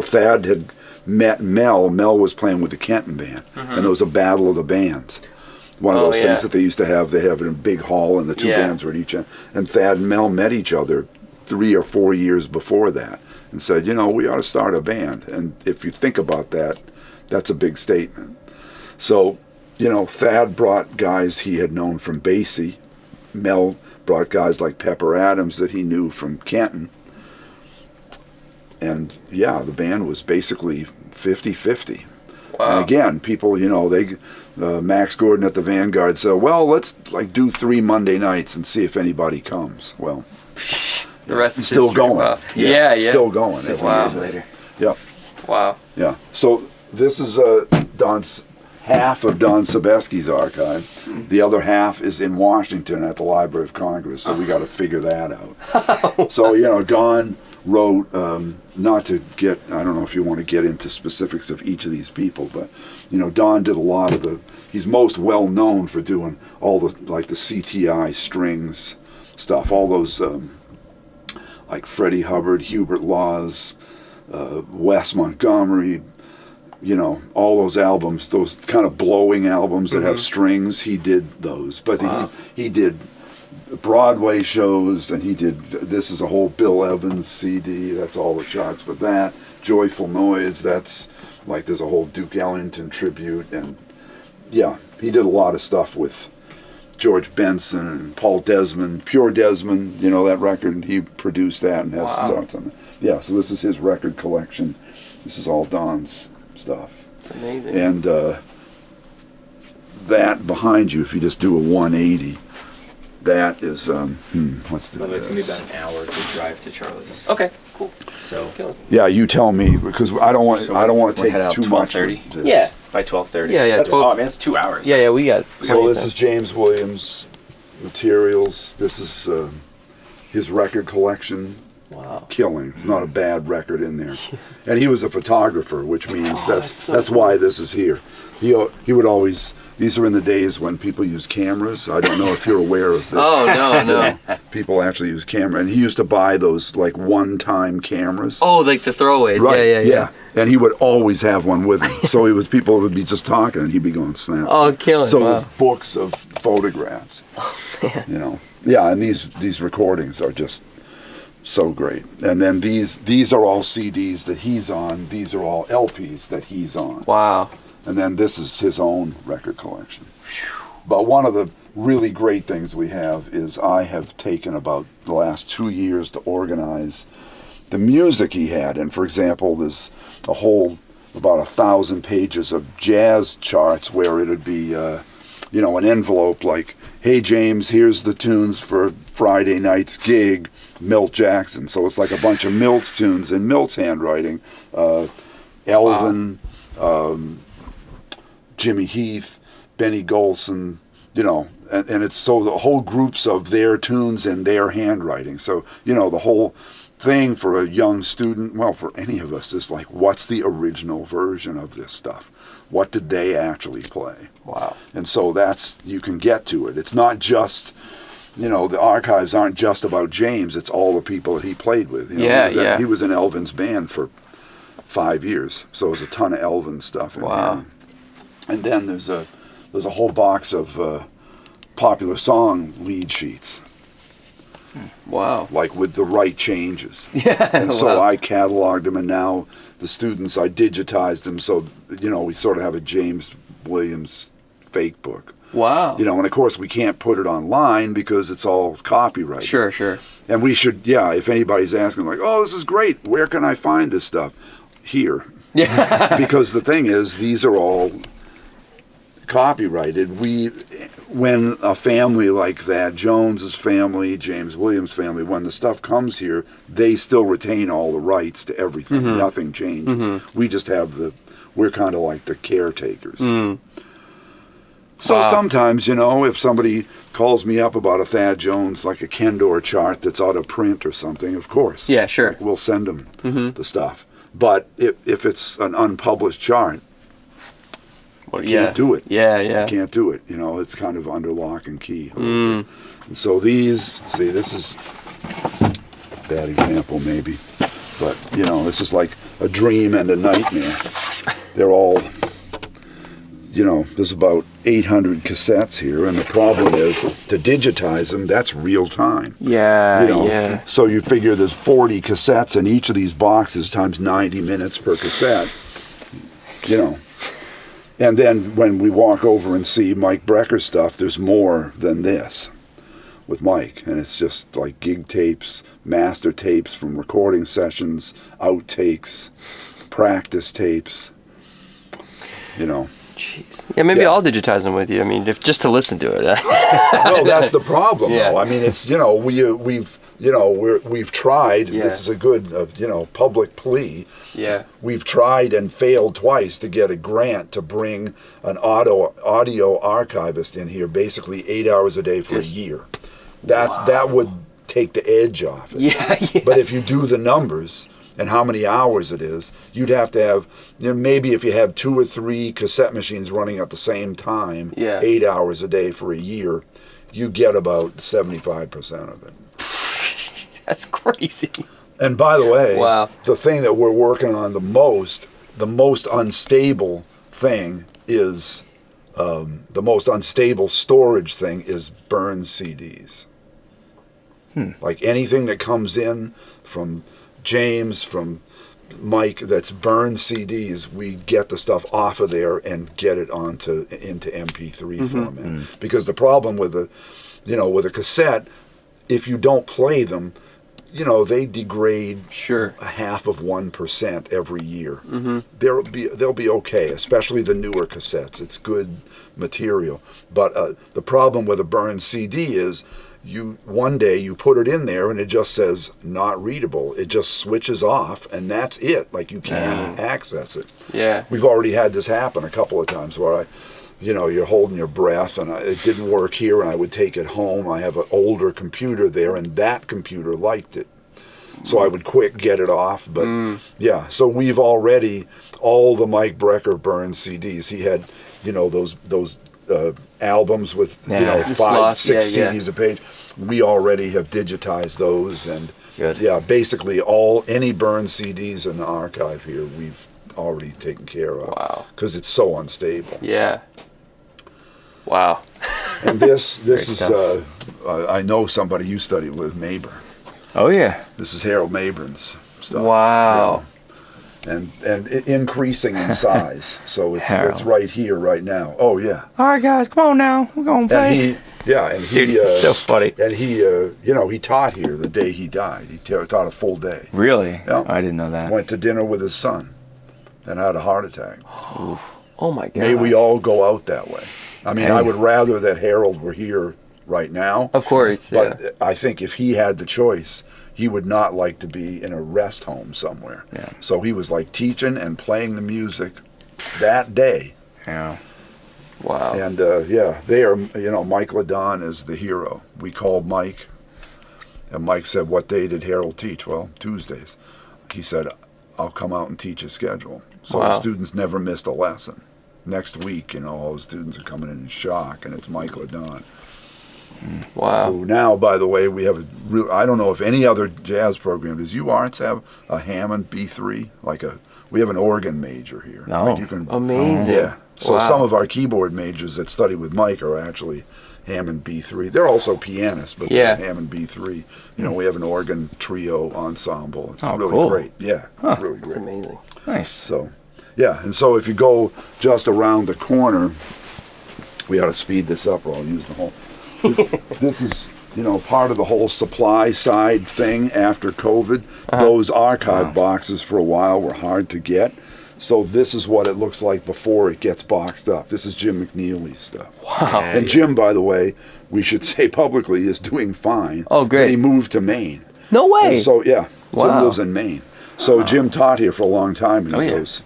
Speaker 1: Thad had met Mel. Mel was playing with the Kenton Band, and there was a battle of the bands. One of those things that they used to have. They have it in a big hall, and the 2 bands were at each end. And Thad and Mel met each other 3 or 4 years before that and said, we ought to start a band. And if you think about that, that's a big statement. So, Thad brought guys he had known from Basie. Mel brought guys like Pepper Adams that he knew from Kenton. And, the band was basically 50-50.
Speaker 2: Wow.
Speaker 1: And again, people, Max Gordon at the Vanguard said, well, let's do 3 Monday nights and see if anybody comes. Well,
Speaker 2: The rest is
Speaker 1: still
Speaker 2: history.
Speaker 1: going.
Speaker 2: Wow. Yeah.
Speaker 1: Still going.
Speaker 4: 60
Speaker 2: Wow.
Speaker 4: years later.
Speaker 1: Yep.
Speaker 2: Wow.
Speaker 1: Yeah. So this is half of Don Sebesky's archive. The other half is in Washington at the Library of Congress. So we got to figure that out. So, Don wrote, not to get, I don't know if you want to get into specifics of each of these people, but, Don did a lot of he's most well known for doing all the CTI strings stuff, all those, like Freddie Hubbard, Hubert Laws, Wes Montgomery, all those albums, those kind of blowing albums that have strings, he did those. But he did Broadway shows, and this is a whole Bill Evans CD, that's all the charts for that. Joyful Noise, that's there's a whole Duke Ellington tribute, and he did a lot of stuff with George Benson and Paul Desmond, Pure Desmond, that record, he produced that and has starts on it. Yeah, so this is his record collection. This is all Don's stuff.
Speaker 2: It's amazing.
Speaker 1: And that behind you, if you just do a 180, that is, what's the...
Speaker 4: It's going to be about an hour to drive to Charlie's.
Speaker 2: Okay, cool.
Speaker 4: So,
Speaker 1: Yeah, you tell me, because I don't want to
Speaker 4: we'll head
Speaker 1: take
Speaker 4: out
Speaker 1: too much.
Speaker 4: 12:30?
Speaker 2: Yeah.
Speaker 4: by 12:30.
Speaker 2: Yeah.
Speaker 4: That's, oh man, it's 2 hours.
Speaker 2: Yeah, we got.
Speaker 1: So this is James Williams materials. This is his record collection.
Speaker 2: Wow.
Speaker 1: Killing. It's not a bad record in there. And he was a photographer, which means
Speaker 2: that's
Speaker 1: that's
Speaker 2: so
Speaker 1: why this is here. He would always. These are in the days when people use cameras. I don't know if you're aware of this.
Speaker 2: Oh no.
Speaker 1: People actually use camera, and he used to buy those like one-time cameras.
Speaker 2: Oh, like the throwaways.
Speaker 1: Right.
Speaker 2: Yeah.
Speaker 1: And he would always have one with him. So people would be just talking, and he'd be going snap.
Speaker 2: Oh, killing.
Speaker 1: So
Speaker 2: wow.
Speaker 1: there's books of photographs.
Speaker 2: Oh man.
Speaker 1: You know, Yeah, and these recordings are just so great. And then these are all CDs that he's on. These are all LPs that he's on.
Speaker 2: Wow.
Speaker 1: And then this is his own record collection. But one of the really great things we have is I have taken about the last 2 years to organize the music he had. And for example, there's a whole about 1,000 pages of jazz charts where it'd be an envelope like, hey James, here's the tunes for Friday night's gig, Milt Jackson. So it's like a bunch of Milt's tunes in Milt's handwriting. Elvin, Jimmy Heath, Benny Golson, and it's so the whole groups of their tunes in their handwriting. So, the whole thing for a young student, well, for any of us, is like, what's the original version of this stuff? What did they actually play?
Speaker 2: Wow.
Speaker 1: And so you can get to it. It's not just, the archives aren't just about James. It's all the people that he played with. He was in Elvin's band for 5 years. So there's a ton of Elvin stuff in here. And then there's a whole box of popular song lead sheets.
Speaker 2: Wow.
Speaker 1: Like with the right changes.
Speaker 2: Yeah.
Speaker 1: And so I cataloged them, and now the students, I digitized them, so, we sort of have a James Williams fake book.
Speaker 2: Wow.
Speaker 1: And of course we can't put it online because it's all copyrighted.
Speaker 2: Sure.
Speaker 1: And we should, if anybody's asking, like, oh, this is great, where can I find this stuff? Here.
Speaker 2: Yeah.
Speaker 1: Because the thing is, these are all copyrighted. When a family like that, Jones's family, James Williams' family, when the stuff comes here, they still retain all the rights to everything. Mm-hmm. Nothing changes. Mm-hmm. We just have we're kind of like the caretakers. Mm. So sometimes, if somebody calls me up about a Thad Jones, like a Kendor chart that's out of print or something, of course.
Speaker 2: Yeah, sure.
Speaker 1: We'll send them the stuff. But if it's an unpublished chart, can't do it.
Speaker 2: Yeah.
Speaker 1: Can't do it. It's kind of under lock and key. And so this is a bad example maybe, but this is like a dream and a nightmare. They're all, there's about 800 cassettes here, and the problem is to digitize them, that's real time.
Speaker 2: Yeah.
Speaker 1: So you figure there's 40 cassettes in each of these boxes times 90 minutes per cassette, And then when we walk over and see Mike Brecker's stuff, there's more than this with Mike. And it's just like gig tapes, master tapes from recording sessions, outtakes, practice tapes,
Speaker 2: Jeez. Yeah, maybe I'll digitize them with you. I mean, just to listen to it.
Speaker 1: No, that's the problem, though. I mean, it's, we've tried. Yeah. This is a good, public plea.
Speaker 2: Yeah.
Speaker 1: We've tried and failed twice to get a grant to bring an audio archivist in here, basically 8 hours a day for a year. That would take the edge off it.
Speaker 2: Yeah.
Speaker 1: But if you do the numbers and how many hours it is, you'd have to have, maybe if you have 2 or 3 cassette machines running at the same time, 8 hours a day for a year, you get about 75% of it.
Speaker 2: That's crazy.
Speaker 1: And by the way, the thing that we're working on the most unstable thing is, the most unstable storage thing is burned CDs. Like anything that comes in from James, from Mike, that's burned CDs, we get the stuff off of there and get it into MP3 format. Because the problem with a cassette, if you don't play them, they degrade a half of 1% every year. They'll be okay, especially the newer cassettes. It's good material. But the problem with a burned CD is one day you put it in there and it just says not readable. It just switches off and that's it. Like you can't access it.
Speaker 2: Yeah.
Speaker 1: We've already had this happen a couple of times where you're holding your breath and it didn't work here and I would take it home. I have an older computer there and that computer liked it. So I would quick get it off. But so we've already, all the Mike Brecker burned CDs, he had, those albums with, 5, 6 CDs a page. We already have digitized those and basically any burned CDs in the archive here, we've already taken care of.
Speaker 2: Wow.
Speaker 1: Because it's so unstable.
Speaker 2: Yeah. Wow.
Speaker 1: And this is I know somebody you studied with, Mabur.
Speaker 4: Oh yeah.
Speaker 1: This is Harold Mayburn's stuff.
Speaker 2: Wow.
Speaker 1: And increasing in size, so it's right here, right now. Oh yeah.
Speaker 4: All right, guys, come on now. We're gonna play.
Speaker 1: Dude,
Speaker 4: it's so funny.
Speaker 1: And he taught here the day he died. He taught a full day.
Speaker 4: Really?
Speaker 1: Yeah.
Speaker 4: I didn't know that.
Speaker 1: Went to dinner with his son, and had a heart attack.
Speaker 2: Oh my God.
Speaker 1: May we all go out that way. I mean, I would rather that Harold were here right now.
Speaker 2: Of course,
Speaker 1: but I think if he had the choice, he would not like to be in a rest home somewhere.
Speaker 4: Yeah.
Speaker 1: So he was like teaching and playing the music that day.
Speaker 4: Yeah.
Speaker 2: Wow.
Speaker 1: And they are, Mike LaDon is the hero. We called Mike, and Mike said, "What day did Harold teach?" Well, Tuesdays. He said, "I'll come out and teach a schedule." So the students never missed a lesson. Next week, all the students are coming in shock, and it's Mike LaDon.
Speaker 2: Wow.
Speaker 1: Who now, by the way, we have I don't know if any other jazz program, does UArts have a Hammond B3? We have an organ major here.
Speaker 4: No.
Speaker 1: Like you can,
Speaker 2: Amazing.
Speaker 1: Yeah. So
Speaker 2: Wow.
Speaker 1: some of our keyboard majors that study with Mike are actually Hammond B3. They're also pianists, but they're Hammond B3. We have an organ trio ensemble. It's really
Speaker 4: cool.
Speaker 1: great. Yeah, it's really great.
Speaker 2: It's amazing.
Speaker 4: Nice.
Speaker 1: So, and so if you go just around the corner, we ought to speed this up or I'll use the whole. This is, part of the whole supply side thing after COVID. Those archive boxes for a while were hard to get. So this is what it looks like before it gets boxed up. This is Jim McNeely's stuff.
Speaker 2: Wow.
Speaker 1: And Jim, by the way, we should say publicly, is doing fine.
Speaker 2: Oh, great.
Speaker 1: And he moved to Maine.
Speaker 2: No way.
Speaker 1: And so, Jim
Speaker 2: Wow.
Speaker 1: lives in Maine. So Jim taught here for a long time, and he goes,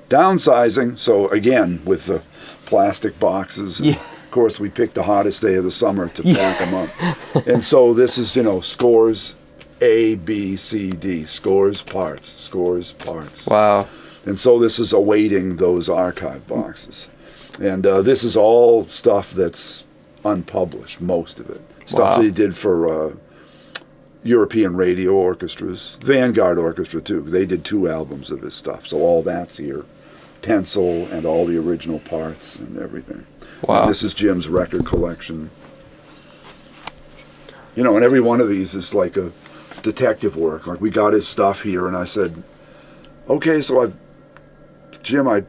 Speaker 1: downsizing. So again, with the plastic boxes. And of course, we picked the hottest day of the summer to pack them up. And so this is, scores A, B, C, D. Scores, parts.
Speaker 2: Wow.
Speaker 1: And so this is awaiting those archive boxes. And this is all stuff that's unpublished, most of it. Stuff that he did for European radio orchestras, Vanguard Orchestra too. They did 2 albums of his stuff. So all that's here. Pencil and all the original parts and everything.
Speaker 2: Wow.
Speaker 1: And this is Jim's record collection. And every one of these is like a detective work. Like we got his stuff here and I said, okay, so Jim, I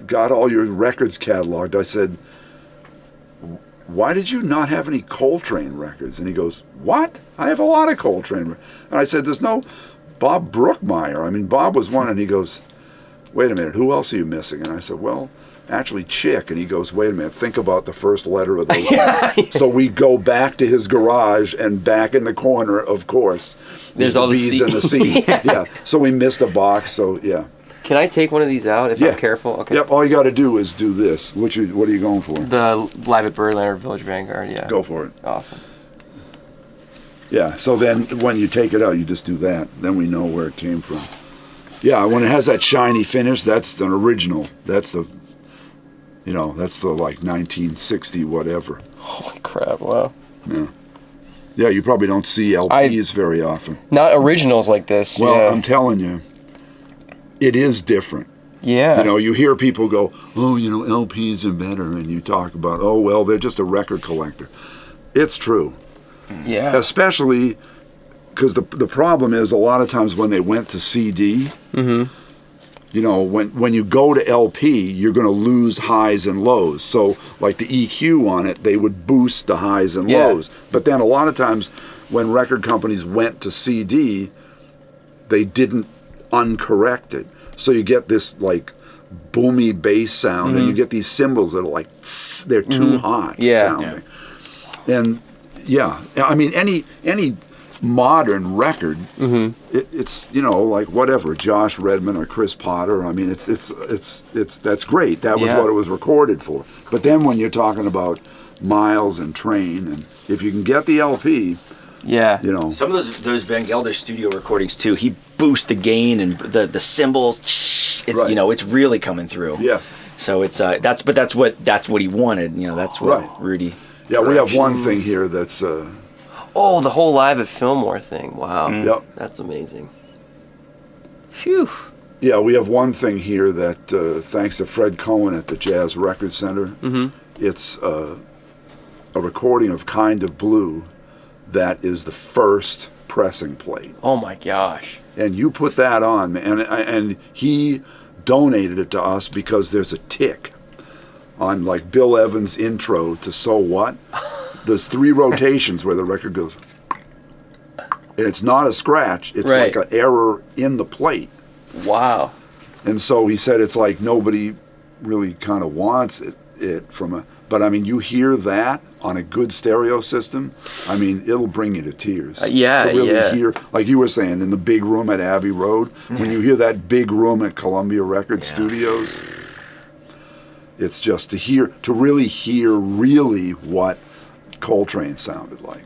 Speaker 1: got all your records cataloged. I said, why did you not have any Coltrane records? And he goes, what? I have a lot of Coltrane. And I said, there's no Bob Brookmeyer. I mean, Bob was one. And he goes, wait a minute, who else are you missing? And I said, well, actually Chick. And he goes, wait a minute, think about the first letter of those names. So we go back to his garage, and back in the corner, of course,
Speaker 2: there's all the
Speaker 1: B's and the C's. So we missed a box, so
Speaker 2: Can I take one of these out if I'm careful? Okay.
Speaker 1: Yep, all you got to do is do this. What are you going for?
Speaker 2: The Live at Birdland or Village Vanguard,
Speaker 1: Go for it.
Speaker 2: Awesome.
Speaker 1: Yeah, so then when you take it out, you just do that. Then we know where it came from. Yeah, when it has that shiny finish, that's an original. That's the, that's the like 1960 whatever.
Speaker 2: Holy crap, wow.
Speaker 1: Yeah, you probably don't see LPs very often.
Speaker 2: Not originals like this.
Speaker 1: Well, I'm telling you, it is different.
Speaker 2: Yeah.
Speaker 1: You hear people go, oh, LPs are better, and you talk about, oh, well, they're just a record collector. It's true.
Speaker 2: Yeah.
Speaker 1: Especially because the problem is a lot of times when they went to CD, when you go to LP, you're going to lose highs and lows. So like the EQ on it, they would boost the highs and lows. But then a lot of times when record companies went to CD, they didn't uncorrect it. So you get this like boomy bass sound, and you get these cymbals that are like, they're too hot sounding. And I mean, any modern record, it's like whatever, Josh Redman or Chris Potter. I mean, it's that's great. That was what it was recorded for. But then when you're talking about Miles and Train, and if you can get the LP,
Speaker 4: some of those Van Gelder studio recordings too. He boosts the gain and the cymbals. It's it's really coming through.
Speaker 1: Yes.
Speaker 4: So it's that's what he wanted. That's what Rudy.
Speaker 1: Yeah, we have one thing here that's.
Speaker 2: Oh, the whole Live at Fillmore thing. Wow.
Speaker 1: Yep.
Speaker 2: That's amazing. Phew.
Speaker 1: Yeah, we have one thing here that, thanks to Fred Cohen at the Jazz Record Center, it's a recording of Kind of Blue that is the first pressing plate.
Speaker 2: Oh my gosh.
Speaker 1: And you put that on, man, and he donated it to us because there's a tick on like Bill Evans' intro to So What. There's 3 rotations where the record goes, and it's not a scratch, it's
Speaker 2: right.
Speaker 1: like an error in the plate.
Speaker 2: Wow.
Speaker 1: And so he said it's like nobody really kind of wants it from a, but I mean, you hear that on a good stereo system, I mean, it'll bring you to tears.
Speaker 2: Yeah,
Speaker 1: to really
Speaker 2: yeah.
Speaker 1: hear, like you were saying, in the big room at Abbey Road, when you hear that big room at Columbia Record Studios, it's just to really hear really what Coltrane sounded like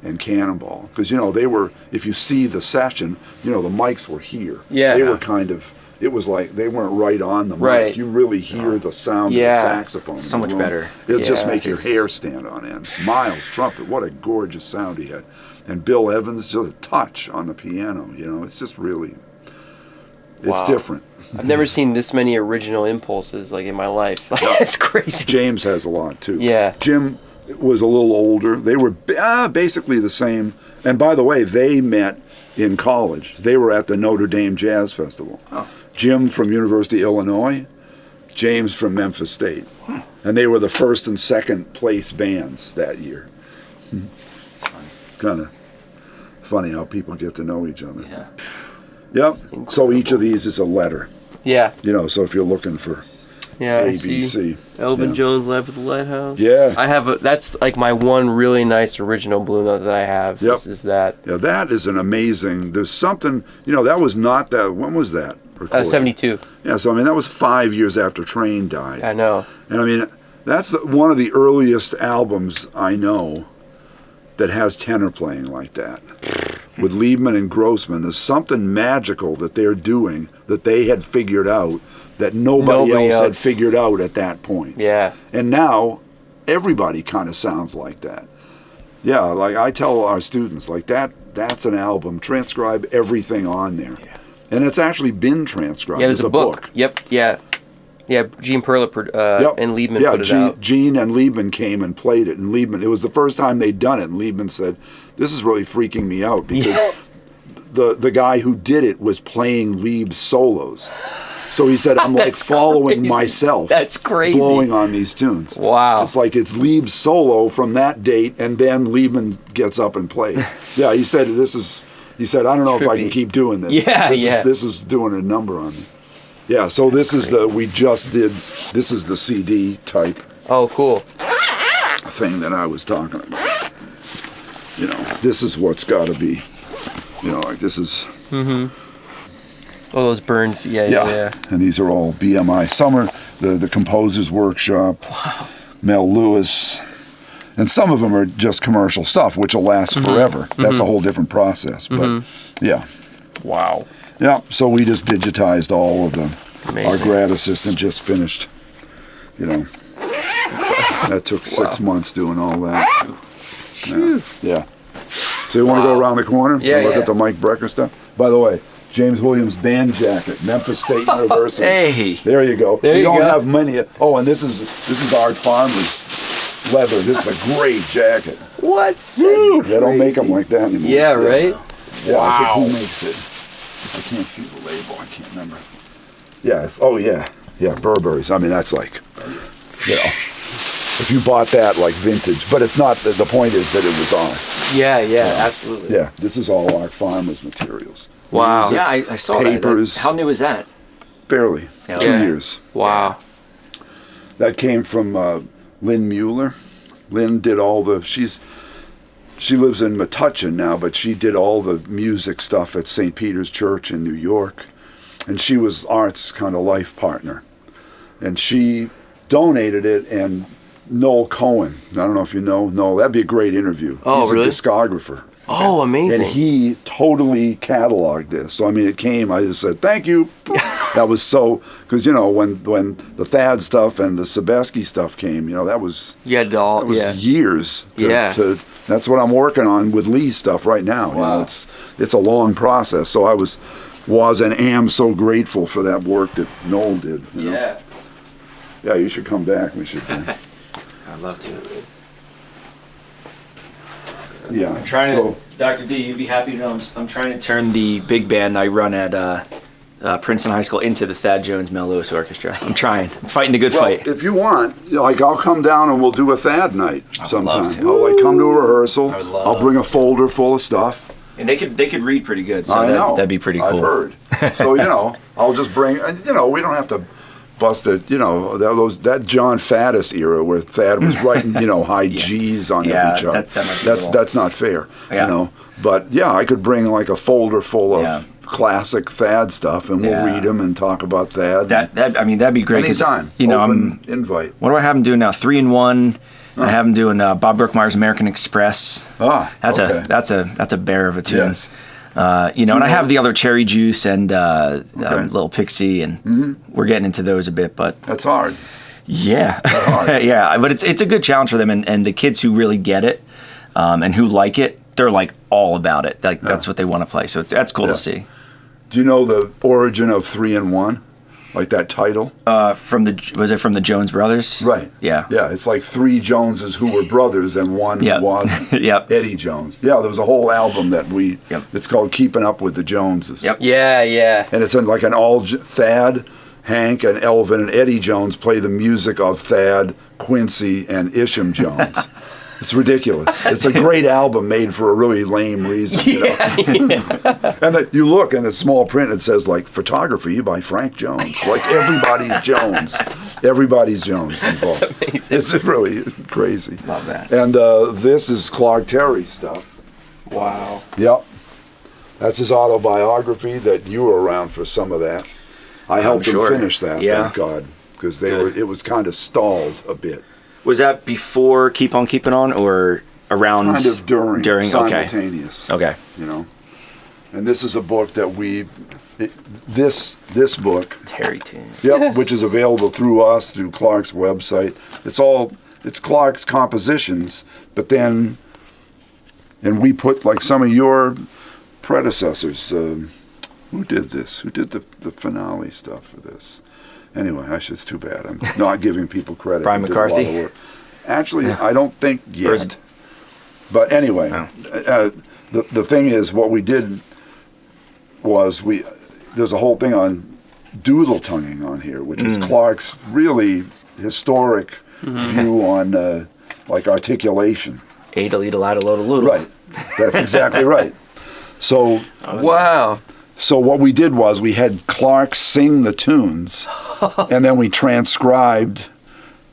Speaker 1: and Cannonball. Because, you know, they were, if you see the session, you know, the mics were here.
Speaker 2: Yeah.
Speaker 1: They were kind of, it was like they weren't right on the mic.
Speaker 2: Right.
Speaker 1: You really hear the sound of the saxophone.
Speaker 4: So much better.
Speaker 1: It'll just make your hair stand on end. Miles' trumpet, what a gorgeous sound he had. And Bill Evans, just a touch on the piano. You know, it's just really, it's different.
Speaker 2: I've never seen this many original impulses like in my life. It's crazy.
Speaker 1: James has a lot too.
Speaker 2: Yeah.
Speaker 1: Jim was a little older. They were basically the same. And by the way, they met in college. They were at the Notre Dame Jazz Festival. Oh. Jim from University of Illinois, James from Memphis State. And they were the first and second place bands that year.
Speaker 4: It's funny.
Speaker 1: Kind of funny how people get to know each other.
Speaker 4: Yeah.
Speaker 1: Yep. So each of these is a letter.
Speaker 2: Yeah.
Speaker 1: You know, so if you're looking for
Speaker 2: Yeah,
Speaker 1: A, B, C.
Speaker 2: Elvin Jones Live at the Lighthouse.
Speaker 1: Yeah.
Speaker 2: I have that's like my one really nice original blue note that I have.
Speaker 1: Yep.
Speaker 2: This is that.
Speaker 1: Yeah, that is an amazing, there's something, you know, that was not that, when was that recorded?
Speaker 2: 72.
Speaker 1: Yeah, so I mean, that was 5 years after Train died.
Speaker 2: I know.
Speaker 1: And I mean, that's one of the earliest albums I know that has tenor playing like that. With Liebman and Grossman, there's something magical that they're doing that they had figured out that nobody else had figured out at that point.
Speaker 2: Yeah.
Speaker 1: And now everybody kind of sounds like that. Yeah, like I tell our students, like that's an album. Transcribe everything on there. Yeah. And it's actually been transcribed
Speaker 2: there's
Speaker 1: as
Speaker 2: a book. Yep, yeah. Yeah, Gene Perla and Liebman put it out.
Speaker 1: Gene and Liebman came and played it. And Liebman, it was the first time they'd done it. And Liebman said, this is really freaking me out because the guy who did it was playing Lieb's solos. So he said, I'm like following myself.
Speaker 2: That's crazy.
Speaker 1: Blowing on these tunes.
Speaker 2: Wow.
Speaker 1: It's like it's Lieb's solo from that date, and then Liebman gets up and plays. Yeah, he said, I don't know if I can keep doing this.
Speaker 2: Yeah,
Speaker 1: This is doing a number on me. Yeah, so this is this is the CD type.
Speaker 2: Oh, cool.
Speaker 1: Thing that I was talking about. You know, this is what's got to be, you know, like this is.
Speaker 2: Mm-hmm. Oh, those burns, yeah.
Speaker 1: And these are all BMI Summer, the Composer's Workshop, Mel Lewis, and some of them are just commercial stuff, which will last forever. That's a whole different process, but yeah.
Speaker 2: Wow.
Speaker 1: Yeah, so we just digitized all of them.
Speaker 2: Amazing.
Speaker 1: Our grad assistant just finished, you know. That took 6 months doing all that. Yeah. So you want to go around the corner and look at the Mike Brecker stuff? By the way, James Williams band jacket, Memphis State University.
Speaker 4: Hey.
Speaker 1: There you go.
Speaker 2: There
Speaker 1: we
Speaker 2: you
Speaker 1: don't
Speaker 2: go.
Speaker 1: have many. Oh, and this is Art Farmer's leather. This is a great jacket.
Speaker 2: What?
Speaker 1: They don't make them like that anymore.
Speaker 2: Yeah, right?
Speaker 1: Yeah, I think who makes it? I can't see the label. I can't remember. Yes. Oh, yeah. Yeah, Burberry's. I mean, that's like, you know, if you bought that like vintage, but it's not. The point is that it was ours.
Speaker 2: Yeah, absolutely.
Speaker 1: Yeah, this is all Art Farmer's materials.
Speaker 2: Wow.
Speaker 1: Music,
Speaker 4: Yeah, I saw
Speaker 1: papers.
Speaker 4: that. How new is that?
Speaker 1: Barely.
Speaker 4: Yeah.
Speaker 1: 2 years.
Speaker 2: Wow.
Speaker 1: That came from Lynn Mueller. Lynn did all the. She lives in Metuchen now, but she did all the music stuff at St. Peter's Church in New York, and she was Art's kind of life partner, and she donated it. And Noel Cohen, I don't know if you know Noel, that'd be a great interview.
Speaker 2: Oh,
Speaker 1: He's
Speaker 2: really?
Speaker 1: a discographer.
Speaker 2: Oh, amazing.
Speaker 1: And he totally cataloged this. So, I mean, it came, I just said, thank you. That was so, because, you know, when the Thad stuff and the Sebesky stuff came, you know, that was,
Speaker 2: You had to all,
Speaker 1: that was years.
Speaker 2: Yeah.
Speaker 1: That's what I'm working on with Lee's stuff right now.
Speaker 2: Wow.
Speaker 1: You know, it's a long process. So I was and am so grateful for that work that Noel did. You know?
Speaker 2: Yeah.
Speaker 1: Yeah, you should come back. We should.
Speaker 4: I'd love to.
Speaker 1: Yeah.
Speaker 4: I'm trying to, Dr. D, you'd be happy to know I'm trying to turn the big band I run at Princeton High School into the Thad Jones Mel Lewis Orchestra. I'm trying. I'm fighting the good fight.
Speaker 1: If you want, like, I'll come down and we'll do a Thad night sometime.
Speaker 4: love to.
Speaker 1: I'll like come to a rehearsal.
Speaker 4: I would love
Speaker 1: I'll bring a folder full of stuff.
Speaker 4: And they could read pretty good, so
Speaker 1: I know.
Speaker 4: that'd be pretty cool.
Speaker 1: I've heard. So, I'll just bring, we don't have to bust it, that John Faddis era where Thad was writing, high G's on every chart. That's not fair, But yeah, I could bring like a folder full of classic Thad stuff, and we'll read them and talk about Thad.
Speaker 4: That'd be great.
Speaker 1: Anytime.
Speaker 4: I'm
Speaker 1: invite.
Speaker 4: What do I have him doing now? 3-in-1. I have him doing Bob Brookmeyer's American Express. That's a bear of a tune.
Speaker 1: Yes.
Speaker 4: And I have the other Cherry Juice and Little Pixie, and we're getting into those a bit, but
Speaker 1: that's hard.
Speaker 4: Yeah, yeah, but it's a good challenge for them, and the kids who really get it and who like it, they're like all about it. Like that's what they want to play. So that's cool to see.
Speaker 1: Do you know the origin of 3-in-1? Like that title?
Speaker 4: Was it from the Jones Brothers?
Speaker 1: Right.
Speaker 4: Yeah.
Speaker 1: Yeah, it's like 3 Joneses who were brothers and one who wasn't.
Speaker 4: Yep.
Speaker 1: Eddie Jones. Yeah, there was a whole album that it's called Keeping Up with the Joneses.
Speaker 2: Yep. Yeah.
Speaker 1: And it's in like an Thad, Hank, and Elvin and Eddie Jones play the music of Thad, Quincy, and Isham Jones. It's ridiculous. It's a great album made for a really lame reason. And you look in the small print, it says like photography by Frank Jones. Like everybody's Jones. Everybody's Jones involved.
Speaker 2: That's amazing.
Speaker 1: It's really crazy.
Speaker 4: Love that.
Speaker 1: And this is Clark Terry stuff.
Speaker 2: Wow.
Speaker 1: Yep. That's his autobiography. That you were around for some of that. I helped him finish that. Thank God, because it was kind of stalled a bit.
Speaker 4: Was that before Keep On Keeping On or around?
Speaker 1: Kind of during simultaneous.
Speaker 4: Okay.
Speaker 1: And this is a book that this book.
Speaker 4: Terry tune.
Speaker 1: Yep, which is available through us, through Clark's website. It's Clark's compositions, but then, and we put like some of your predecessors. Who did this? Who did the finale stuff for this? Anyway, it's too bad. I'm not giving people credit.
Speaker 4: Brian McCarthy?
Speaker 1: Actually, I don't think yet. But anyway, the thing is, what we did was there's a whole thing on doodle tonguing on here, which is Clark's really historic view on like articulation.
Speaker 4: Adal.
Speaker 1: Right. That's exactly right. So
Speaker 2: wow.
Speaker 1: So what we did was we had Clark sing the tunes, and then we transcribed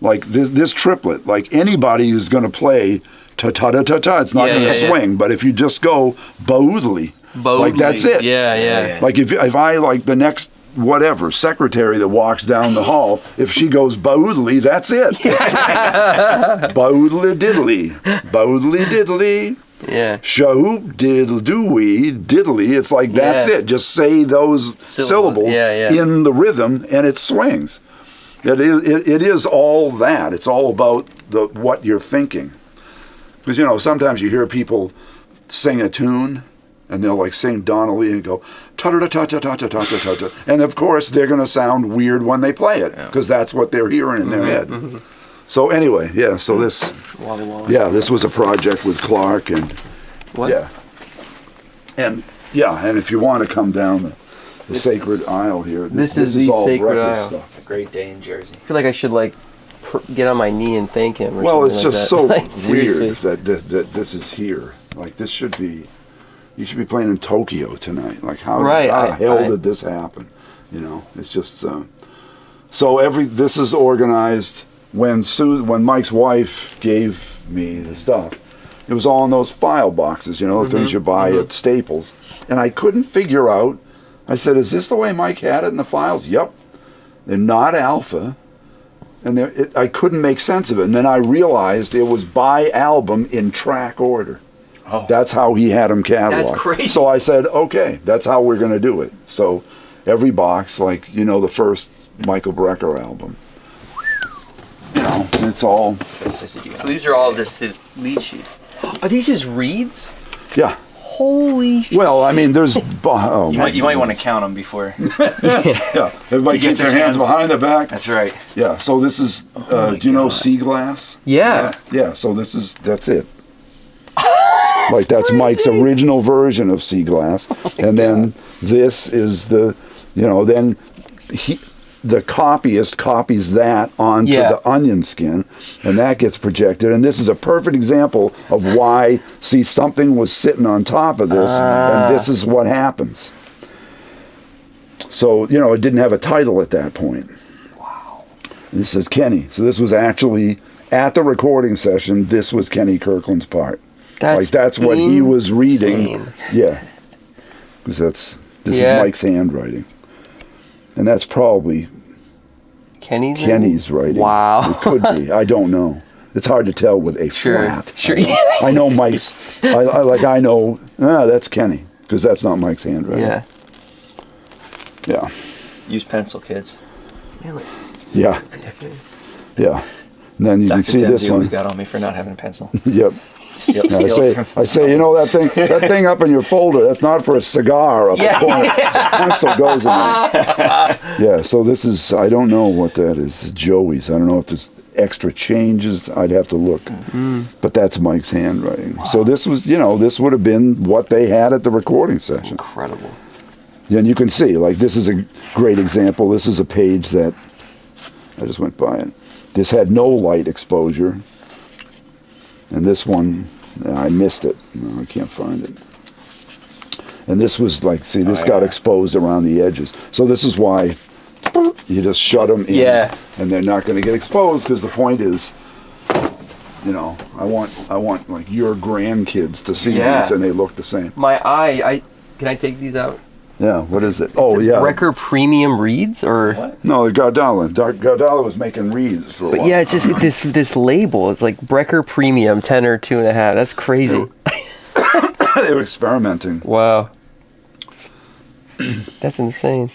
Speaker 1: like this triplet. Like anybody who's going to play ta-ta-ta-ta-ta, it's not going to swing. But if you just go boodly, like that's it.
Speaker 2: Yeah.
Speaker 1: Like if I like the next whatever secretary that walks down the hall, if she goes boodly, that's it. Boodly diddly, boodly diddly.
Speaker 2: Yeah.
Speaker 1: Shahoop diddle-doo-wee, diddly. It's like that's it. Just say those syllables in the rhythm, and it swings. It is all that. It's all about what you're thinking. Because sometimes you hear people sing a tune, and they'll like sing Donnelly and go ta-ta-ta-ta-ta-ta-ta-ta-ta, and of course they're going to sound weird when they play it because that's what they're hearing in their head. So anyway, so this, this was a project with Clark and and if you want to come down the sacred aisle here,
Speaker 2: this is the
Speaker 1: all
Speaker 2: sacred
Speaker 1: record
Speaker 2: aisle.
Speaker 1: stuff.
Speaker 4: A great day in Jersey.
Speaker 2: I feel like I should get on my knee and thank him.
Speaker 1: Well, it's just so
Speaker 2: seriously.
Speaker 1: weird that this is here. Like this should be, you should be playing in Tokyo tonight. Like how the hell did this happen? It's just so this is organized. When Mike's wife gave me the stuff, it was all in those file boxes, the things you buy at Staples. And I couldn't figure out, I said, is this the way Mike had it in the files? Yep. They're not alpha. And I couldn't make sense of it. And then I realized it was by album in track order. Oh. That's how he had them cataloged.
Speaker 2: That's crazy.
Speaker 1: So I said, okay, that's how we're going to do it. So every box, like, the first Michael Brecker album. It's all.
Speaker 2: So these are all just his lead sheets. Are these his reeds?
Speaker 1: Yeah.
Speaker 2: Holy shit.
Speaker 1: Well, I mean, there's.
Speaker 4: You might want to count them before.
Speaker 1: Everybody gets their hands behind the back.
Speaker 4: That's right.
Speaker 1: Yeah. So this is. Do you know sea glass?
Speaker 2: Yeah.
Speaker 1: Yeah. So that's it. Like that's Mike's original version of Sea Glass. And then this is the, then the copyist copies that onto the onion skin, and that gets projected. And this is a perfect example of why, something was sitting on top of this, and this is what happens. So, it didn't have a title at that point.
Speaker 2: Wow.
Speaker 1: And this says Kenny. So this was actually, at the recording session, this was Kenny Kirkland's part. That's what he was reading. Yeah. Because this is Mike's handwriting. And that's probably Kenny's writing.
Speaker 2: Wow.
Speaker 1: It could be. I don't know. It's hard to tell with a flat.
Speaker 2: Sure.
Speaker 1: I know Mike's. I know. That's Kenny, because that's not Mike's handwriting.
Speaker 2: Yeah.
Speaker 1: Yeah.
Speaker 4: Use pencil, kids.
Speaker 1: Yeah. Yeah. And then you can see this one.
Speaker 4: always got on me for not having a pencil.
Speaker 1: Yep.
Speaker 4: Steal
Speaker 1: I say, that thing up in your folder, that's not for a cigar up the corner. Pencil goes in there. Yeah, so this is, I don't know what that is. Joey's. I don't know if there's extra changes. I'd have to look. Mm-hmm. But that's Mike's handwriting. Wow. So this was, this would have been what they had at the recording session.
Speaker 2: Incredible.
Speaker 1: And you can see, this is a great example. This is a page that, I just went by it. This had no light exposure. And this one, I missed it. No, I can't find it. And this was this got exposed around the edges. So this is why you just shut them in.
Speaker 2: Yeah.
Speaker 1: And they're not going to get exposed, because the point is, I want your grandkids to see these and they look the same.
Speaker 2: My eye, can I take these out?
Speaker 1: Yeah, what is it?
Speaker 2: Brecker Premium Reeds, or what?
Speaker 1: No, Gardala. Gardala was making reeds for a while.
Speaker 2: Yeah, it's just this label. It's like Brecker Premium 10 or 2.5. That's crazy.
Speaker 1: They were experimenting.
Speaker 2: Wow, that's insane.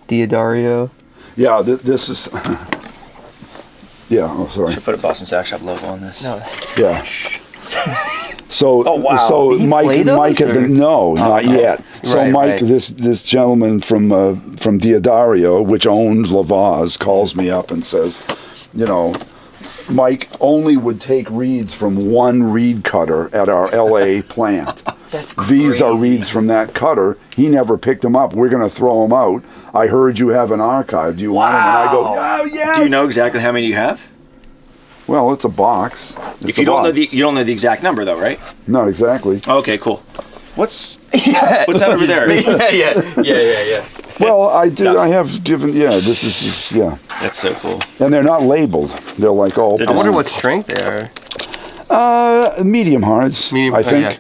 Speaker 2: Diodario.
Speaker 1: Yeah, this is. Yeah. Oh, sorry.
Speaker 4: Should put a Boston Sax Shop logo on this.
Speaker 2: No.
Speaker 1: Yeah. So,
Speaker 2: Did he play those,
Speaker 1: Mike had been, not yet. So Mike, this gentleman from Diodario, which owns Lavaz, calls me up and says, Mike only would take reeds from one reed cutter at our LA plant.
Speaker 2: That's crazy.
Speaker 1: These are reeds from that cutter. He never picked them up. We're going to throw them out. I heard you have an archive. Do you want them? And I go, oh, yes.
Speaker 4: Do you know exactly how many you have?
Speaker 1: Well, it's a box.
Speaker 4: You don't know the exact number though, right?
Speaker 1: Not exactly.
Speaker 4: Okay, cool. What's that over there?
Speaker 2: Yeah.
Speaker 1: Well, I did. I have given. Yeah, this is. Yeah.
Speaker 4: That's so cool.
Speaker 1: And they're not labeled. They're all.
Speaker 2: I wonder what strength they are.
Speaker 1: Medium hards. I think.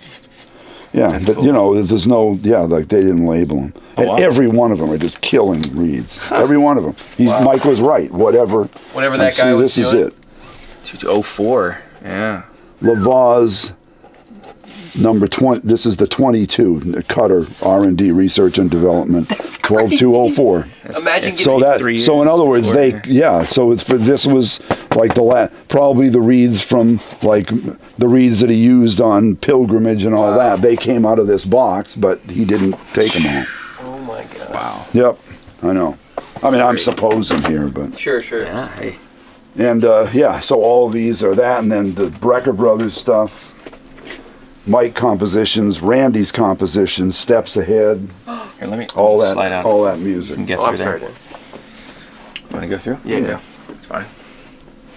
Speaker 1: Yeah,
Speaker 4: that's
Speaker 1: but
Speaker 4: cool.
Speaker 1: there's no. Yeah, they didn't label them. And every one of them are just killing reeds. Every one of them. Mike was right. Whatever
Speaker 2: that guy was
Speaker 1: doing. This is it.
Speaker 4: 0204. Yeah.
Speaker 1: Lavaz number 20. This is the 22 the cutter R&D research and development.
Speaker 2: That's crazy.
Speaker 1: 12204.
Speaker 2: Imagine
Speaker 1: so in other words this was probably the reeds from the reeds that he used on pilgrimage and all that. They came out of this box, but he didn't take them all.
Speaker 2: Oh my god.
Speaker 4: Wow.
Speaker 1: Yep. I know. I mean, I'm supposing here, but
Speaker 2: sure.
Speaker 4: Yeah. Hey.
Speaker 1: And so all of these are that, and then the Brecker Brothers stuff, Mike compositions, Randy's compositions, Steps Ahead.
Speaker 4: Here, let me
Speaker 1: slide out. All that music.
Speaker 4: You can get through there.
Speaker 2: Sorry,
Speaker 4: You want to go through?
Speaker 2: Yeah.
Speaker 4: It's fine.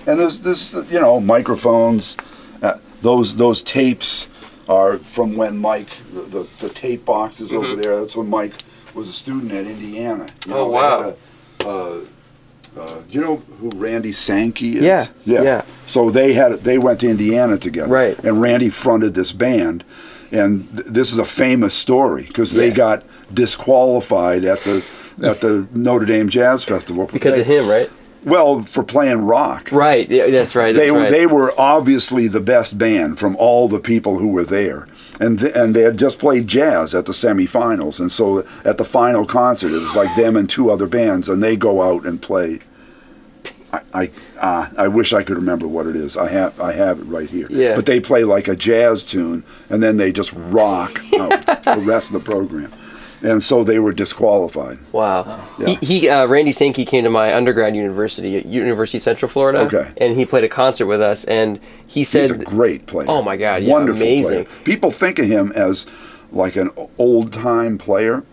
Speaker 1: And there's this, microphones. Those tapes are from when Mike, the tape boxes over there. That's when Mike was a student at Indiana.
Speaker 2: Wow.
Speaker 1: You know who Randy Sankey is?
Speaker 2: Yeah.
Speaker 1: So they went to Indiana together.
Speaker 2: Right.
Speaker 1: And Randy fronted this band. And this is a famous story because they got disqualified at the Notre Dame Jazz Festival.
Speaker 2: Because of him, right?
Speaker 1: Well, for playing rock.
Speaker 2: Right. Yeah, that's right.
Speaker 1: They were obviously the best band from all the people who were there. And they had just played jazz at the semifinals. And so at the final concert, it was like them and two other bands, and they go out and play. I wish I could remember what it is. I have it right here.
Speaker 2: Yeah.
Speaker 1: But they play like a jazz tune, and then they just rock out the rest of the program. And so they were disqualified.
Speaker 2: Wow.
Speaker 1: Yeah.
Speaker 2: He Randy Sankey came to my undergrad university at University of Central Florida.
Speaker 1: Okay.
Speaker 2: And he played a concert with us, and he said...
Speaker 1: He's a great player.
Speaker 2: Oh, my God. Yeah,
Speaker 1: Wonderful
Speaker 2: amazing.
Speaker 1: player. People think of him as like an old-time player.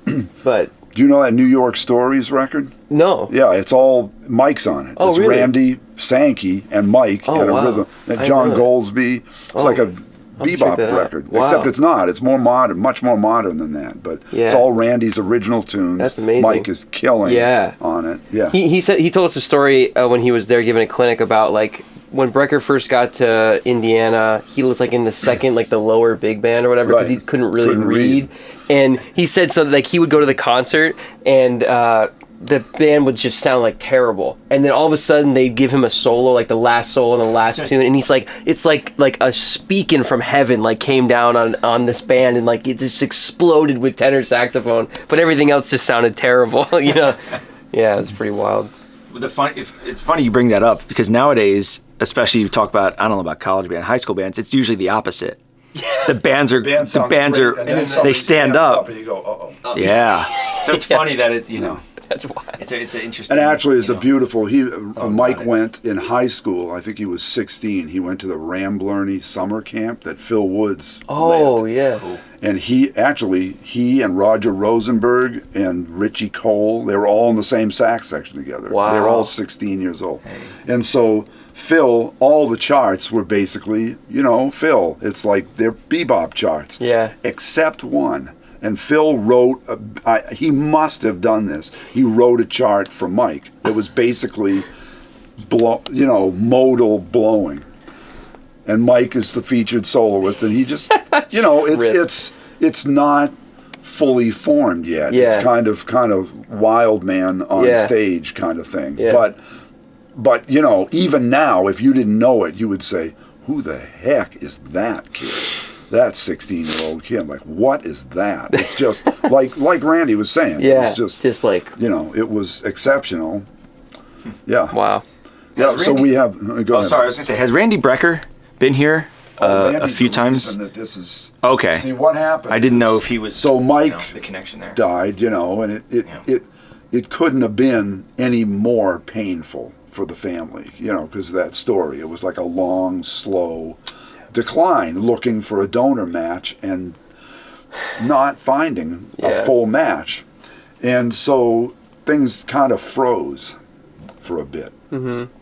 Speaker 2: But...
Speaker 1: Do you know that New York Stories record?
Speaker 2: No.
Speaker 1: Yeah, it's all Mike's on it.
Speaker 2: Oh,
Speaker 1: it's
Speaker 2: really?
Speaker 1: Randy Sankey and Mike and a
Speaker 2: wow.
Speaker 1: rhythm. And
Speaker 2: I
Speaker 1: John
Speaker 2: know that.
Speaker 1: Goldsby. It's like a bebop
Speaker 2: that out.
Speaker 1: record.
Speaker 2: Wow.
Speaker 1: Except it's not. It's more modern, much more modern than that. But it's all Randy's original tunes.
Speaker 2: That's amazing.
Speaker 1: Mike is killing on it. Yeah.
Speaker 2: He said he told us a story when he was there giving a clinic about like when Brecker first got to Indiana, he was like in the second, like the lower big band or whatever, because he couldn't really read. And he said so like he would go to the concert and the band would just sound like terrible. And then all of a sudden they'd give him a solo, like the last solo and the last tune. And he's like, it's like a speaking from heaven, like came down on this band and like it just exploded with tenor saxophone. But everything else just sounded terrible, you know? Yeah, it's pretty wild.
Speaker 4: It's funny you bring that up because nowadays, especially you talk about, I don't know about college band, high school bands, it's usually the opposite. The bands are, they stand up.
Speaker 1: And you go, uh-oh.
Speaker 4: Yeah. So it's funny that it, you know.
Speaker 2: That's why.
Speaker 4: It's an interesting.
Speaker 1: And actually, it's a beautiful. Mike went in high school. I think he was 16. He went to the Ramblerny summer camp that Phil Woods. led.
Speaker 2: Yeah. Cool.
Speaker 1: And he and Roger Rosenberg and Richie Cole, they were all in the same sax section together.
Speaker 2: Wow.
Speaker 1: They were all 16 years old. Hey. And so Phil, all the charts were basically, Phil. It's like they're bebop charts.
Speaker 2: Yeah.
Speaker 1: Except one. And Phil wrote, he must have done this. He wrote a chart for Mike. It was basically, modal blowing. And Mike is the featured soloist, and he just, it's not fully formed yet.
Speaker 2: Yeah.
Speaker 1: It's kind of wild man on stage kind of thing.
Speaker 2: Yeah.
Speaker 1: But even now, if you didn't know it, you would say, who the heck is that kid? That 16-year-old kid, like, what is that? It's just like Randy was saying.
Speaker 2: Yeah,
Speaker 1: it was
Speaker 2: just like
Speaker 1: it was exceptional. Yeah.
Speaker 2: Wow.
Speaker 1: Yeah. So we have. Go ahead.
Speaker 4: Sorry, I was gonna say, has Randy Brecker been here a few times?
Speaker 1: That this is
Speaker 4: okay.
Speaker 1: See what happened.
Speaker 4: I didn't know if he was.
Speaker 1: So Mike
Speaker 4: the connection there
Speaker 1: died, and it couldn't have been any more painful for the family, because of that story. It was like a long, slow decline, looking for a donor match and not finding a full match. And so things kind of froze for a bit. Mm-hmm.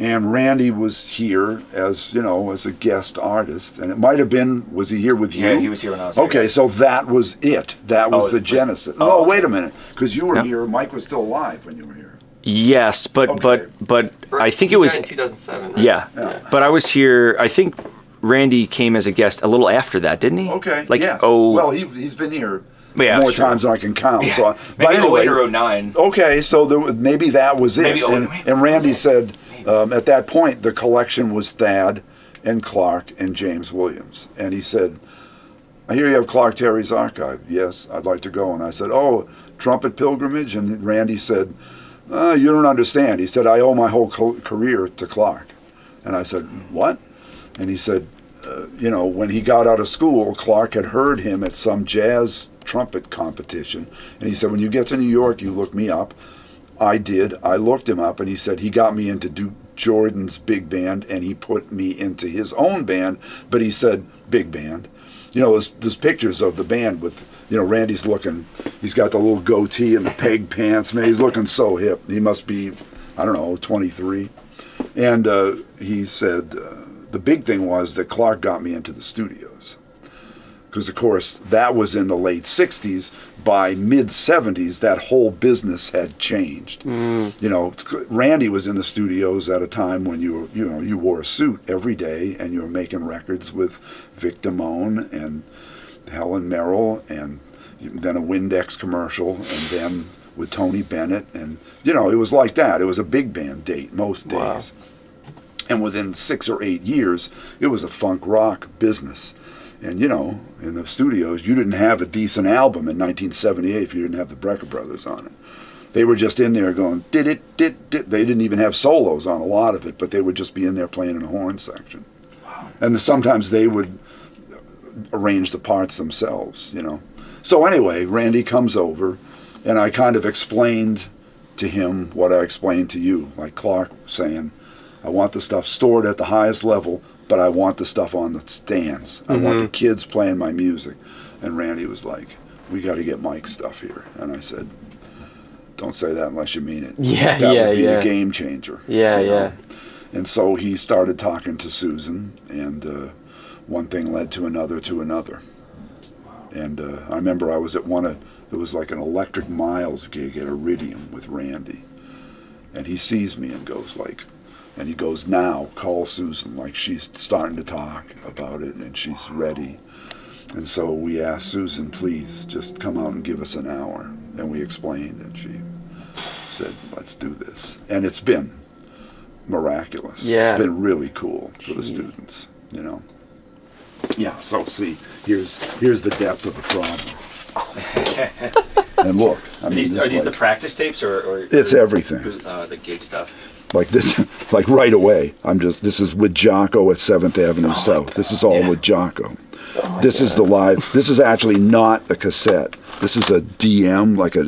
Speaker 1: And Randy was here as a guest artist, and it might have been, was he here with you?
Speaker 4: Yeah, he was here when I was here.
Speaker 1: Okay, so that was it. That was the genesis. Oh, wait a minute, because you were here. Mike was still alive when you were here.
Speaker 4: Yes, but I think it was
Speaker 2: in 2007. Right?
Speaker 4: Yeah, but I was here. I think Randy came as a guest a little after that, didn't he?
Speaker 1: Okay.
Speaker 4: Like
Speaker 1: yes. Well, he's been here more times than I can count.
Speaker 4: Yeah.
Speaker 1: So,
Speaker 4: maybe 08 or 09.
Speaker 1: Okay, so maybe that was it.
Speaker 4: Maybe
Speaker 1: and Randy said at that point the collection was Thad and Clark and James Williams, and he said, "I hear you have Clark Terry's archive." Yes, I'd like to go. And I said, "Oh, trumpet pilgrimage?" And Randy said, "You don't understand." He said, "I owe my whole career to Clark." And I said, "What?" And he said, when he got out of school, Clark had heard him at some jazz trumpet competition. And he said, when you get to New York, you look me up. I did. I looked him up, and he said he got me into Duke Jordan's big band, and he put me into his own band. But he said, big band. There's pictures of the band with, Randy's looking, he's got the little goatee and the peg pants. Man, he's looking so hip. He must be, 23. And he said, the big thing was that Clark got me into the studios. Because, of course, that was in the late 60s. By mid-70s, that whole business had changed. Randy was in the studios at a time when you wore a suit every day, and you were making records with Vic Damone and Helen Merrill, and then a Windex commercial, and then with Tony Bennett. And, it was like that. It was a big band date most days. Wow. And within 6 or 8 years, it was a funk rock business. And, in the studios, you didn't have a decent album in 1978 if you didn't have the Brecker Brothers on it. They were just in there going, did. They didn't even have solos on a lot of it, but they would just be in there playing in a horn section. Wow. And sometimes they would arrange the parts themselves, So anyway, Randy comes over, and I kind of explained to him what I explained to you, like Clark saying, I want the stuff stored at the highest level, but I want the stuff on the stands. I want the kids playing my music. And Randy was like, we got to get Mike's stuff here. And I said, don't say that unless you mean it.
Speaker 2: Yeah,
Speaker 1: that would be a game changer.
Speaker 2: Yeah, yeah.
Speaker 1: And so he started talking to Susan, and one thing led to another to another. And I remember I was at there was like an Electric Miles gig at Iridium with Randy. And he sees me and goes and he goes, now call Susan, like she's starting to talk about it and she's ready. And so we asked Susan, please just come out and give us an hour. And we explained, and she said, let's do this. And it's been miraculous.
Speaker 2: Yeah.
Speaker 1: It's been really cool for the students, you know. Yeah, so see, here's the depth of the problem. And look, I mean,
Speaker 4: are these the practice tapes or
Speaker 1: it's everything.
Speaker 4: The gig stuff?
Speaker 1: Like this, like right away, this is with Jocko at 7th Avenue South. This is all with Jocko. This is the live. This is actually not a cassette. This is a DM, like an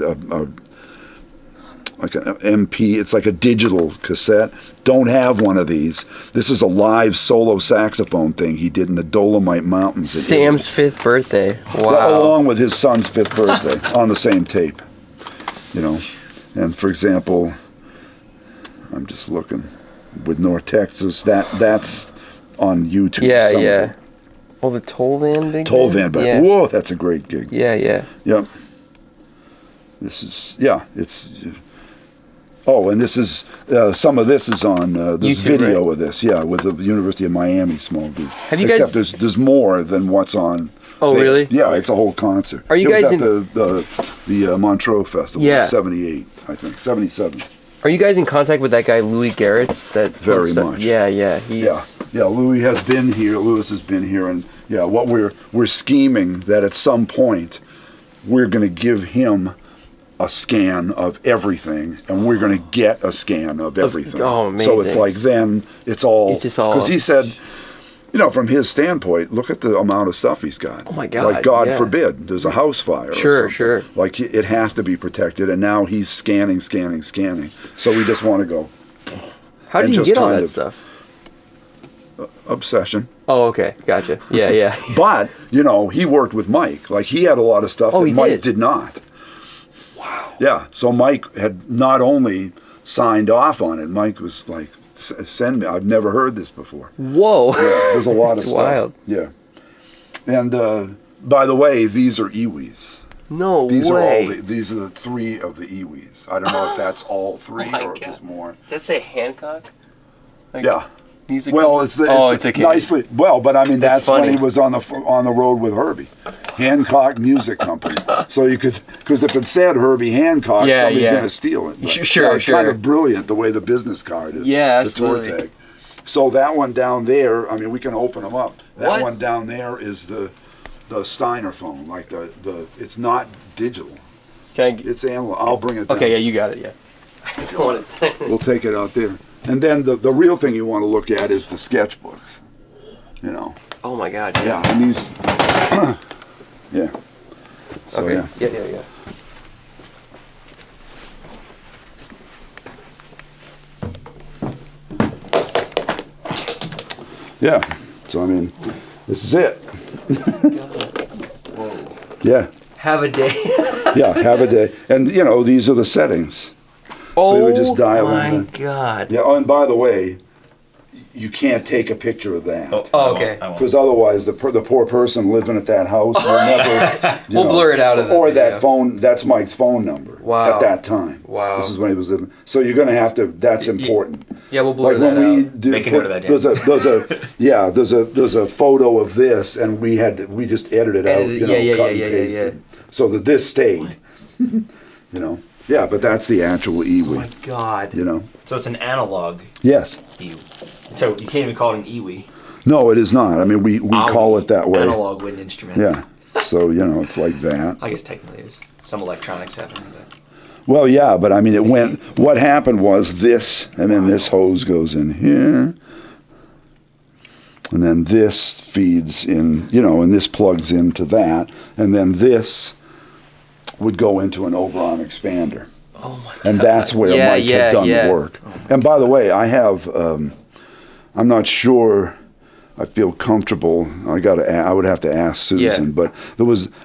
Speaker 1: MP. It's like a digital cassette. Don't have one of these. This is a live solo saxophone thing he did in the Dolomite Mountains.
Speaker 2: Sam's 5th birthday. Wow.
Speaker 1: Along with his son's 5th birthday on the same tape. You know, and for example, I'm just looking with North Texas. That's on YouTube.
Speaker 2: Yeah,
Speaker 1: somewhere.
Speaker 2: yeah. Oh, the Toll Van big
Speaker 1: Toll Van back.
Speaker 2: Yeah.
Speaker 1: Whoa, that's a great gig.
Speaker 2: Yeah, yeah.
Speaker 1: Yep. This is, it's, oh, and this is, some of this is on, there's
Speaker 2: YouTube,
Speaker 1: video
Speaker 2: right?
Speaker 1: of this, yeah, with the University of Miami small group.
Speaker 2: Have you
Speaker 1: Except
Speaker 2: guys...
Speaker 1: there's more than what's on.
Speaker 2: Oh,
Speaker 1: there.
Speaker 2: really?
Speaker 1: Yeah, it's a whole concert.
Speaker 2: Are you
Speaker 1: it
Speaker 2: guys
Speaker 1: was at the Montreux Festival,
Speaker 2: Yeah.
Speaker 1: 78, I think, 77.
Speaker 2: Are you guys in contact with that guy, Louis Garrett's?
Speaker 1: Very much.
Speaker 2: Yeah, yeah.
Speaker 1: Yeah, Louis has been here. Louis has been here, and yeah, what we're scheming that at some point we're going to give him a scan of everything, and we're going to get a scan of everything.
Speaker 2: Oh, amazing!
Speaker 1: So it's like then it's all because he said, you know, from his standpoint, look at the amount of stuff he's got.
Speaker 2: Oh my God!
Speaker 1: Like God
Speaker 2: yeah.
Speaker 1: forbid, there's a house fire.
Speaker 2: Sure, sure.
Speaker 1: Like it has to be protected, and now he's scanning. So we just want to go.
Speaker 2: How did you get all that stuff?
Speaker 1: Obsession.
Speaker 2: Oh, okay, gotcha. Yeah, yeah.
Speaker 1: But you know, he worked with Mike. Like he had a lot of stuff that Mike did not.
Speaker 2: Wow.
Speaker 1: Yeah. So Mike had not only signed off on it. Mike was like, "Send me. I've never heard this before."
Speaker 2: Whoa.
Speaker 1: Yeah, there's a lot of stuff.
Speaker 2: Wild.
Speaker 1: Yeah. And by the way, these are Iwis.
Speaker 2: No
Speaker 1: these
Speaker 2: way.
Speaker 1: These are the 3 of the Iwis. I don't know if that's all 3 or if there's more.
Speaker 2: Does that say Hancock? Like,
Speaker 1: Yeah.
Speaker 2: Music.
Speaker 1: Well, it's
Speaker 2: okay.
Speaker 1: nicely. Well, but I mean that's when
Speaker 2: funny.
Speaker 1: he was on the road with Herbie, Hancock Music Company. So you could, because if it said Herbie Hancock, somebody's going to steal it. But,
Speaker 2: sure.
Speaker 1: It's kind of brilliant the way the business card is.
Speaker 2: Yeah,
Speaker 1: the tour
Speaker 2: absolutely.
Speaker 1: tag. So that one down there, I mean, we can open them up. That
Speaker 2: What?
Speaker 1: one down there is the Steiner phone, like the it's not digital.
Speaker 2: Can I?
Speaker 1: It's analog. I'll bring it down.
Speaker 2: Okay, yeah, you got it. Yeah. I don't want it.
Speaker 1: We'll take it out there. And then the real thing you want to look at is the sketchbooks. You know.
Speaker 2: Oh my God.
Speaker 1: Yeah, and these. Yeah. So,
Speaker 2: Okay.
Speaker 1: yeah.
Speaker 2: Yeah.
Speaker 1: Yeah. So I mean, this is it. Yeah.
Speaker 2: Have a day.
Speaker 1: Yeah. Have a day. And you know, these are the settings.
Speaker 2: Oh
Speaker 1: So you would just dial in
Speaker 2: my God.
Speaker 1: Yeah. Oh, and by the way, you can't take a picture of that.
Speaker 2: Oh, okay.
Speaker 1: Because otherwise, the poor person living at that house will never.
Speaker 2: We'll blur it out of the
Speaker 1: Or
Speaker 2: video.
Speaker 1: that phone. That's Mike's phone number.
Speaker 2: Wow.
Speaker 1: At that time.
Speaker 2: Wow.
Speaker 1: This is when he was living. So you're going to have to. That's important.
Speaker 2: Yeah, we'll blur
Speaker 1: Like
Speaker 2: that
Speaker 1: when we
Speaker 2: out.
Speaker 1: do.
Speaker 4: Make a note of that, Dan.
Speaker 1: There's a photo of this, and we just edited out. You know, cut and pasted, so that this stayed. You know. Yeah, but that's the actual Iwi.
Speaker 2: Oh my God.
Speaker 1: You know.
Speaker 4: So it's an analog
Speaker 1: Yes.
Speaker 4: Iwi. So you can't even call it an Iwi.
Speaker 1: No, it is not. I mean, we call it that way.
Speaker 4: Analog wind instrument.
Speaker 1: Yeah. So, you know, it's like that.
Speaker 4: I guess technically there's some electronics happening. But
Speaker 1: Well, yeah, but I mean, what happened was this, and then this hose goes in here, and then this feeds in, you know, and this plugs into that, and then this would go into an Oberon expander.
Speaker 2: Oh my God.
Speaker 1: And that's where Mike had done the work. And by the way, I have, I'm not sure I feel comfortable. I would have to ask Susan, but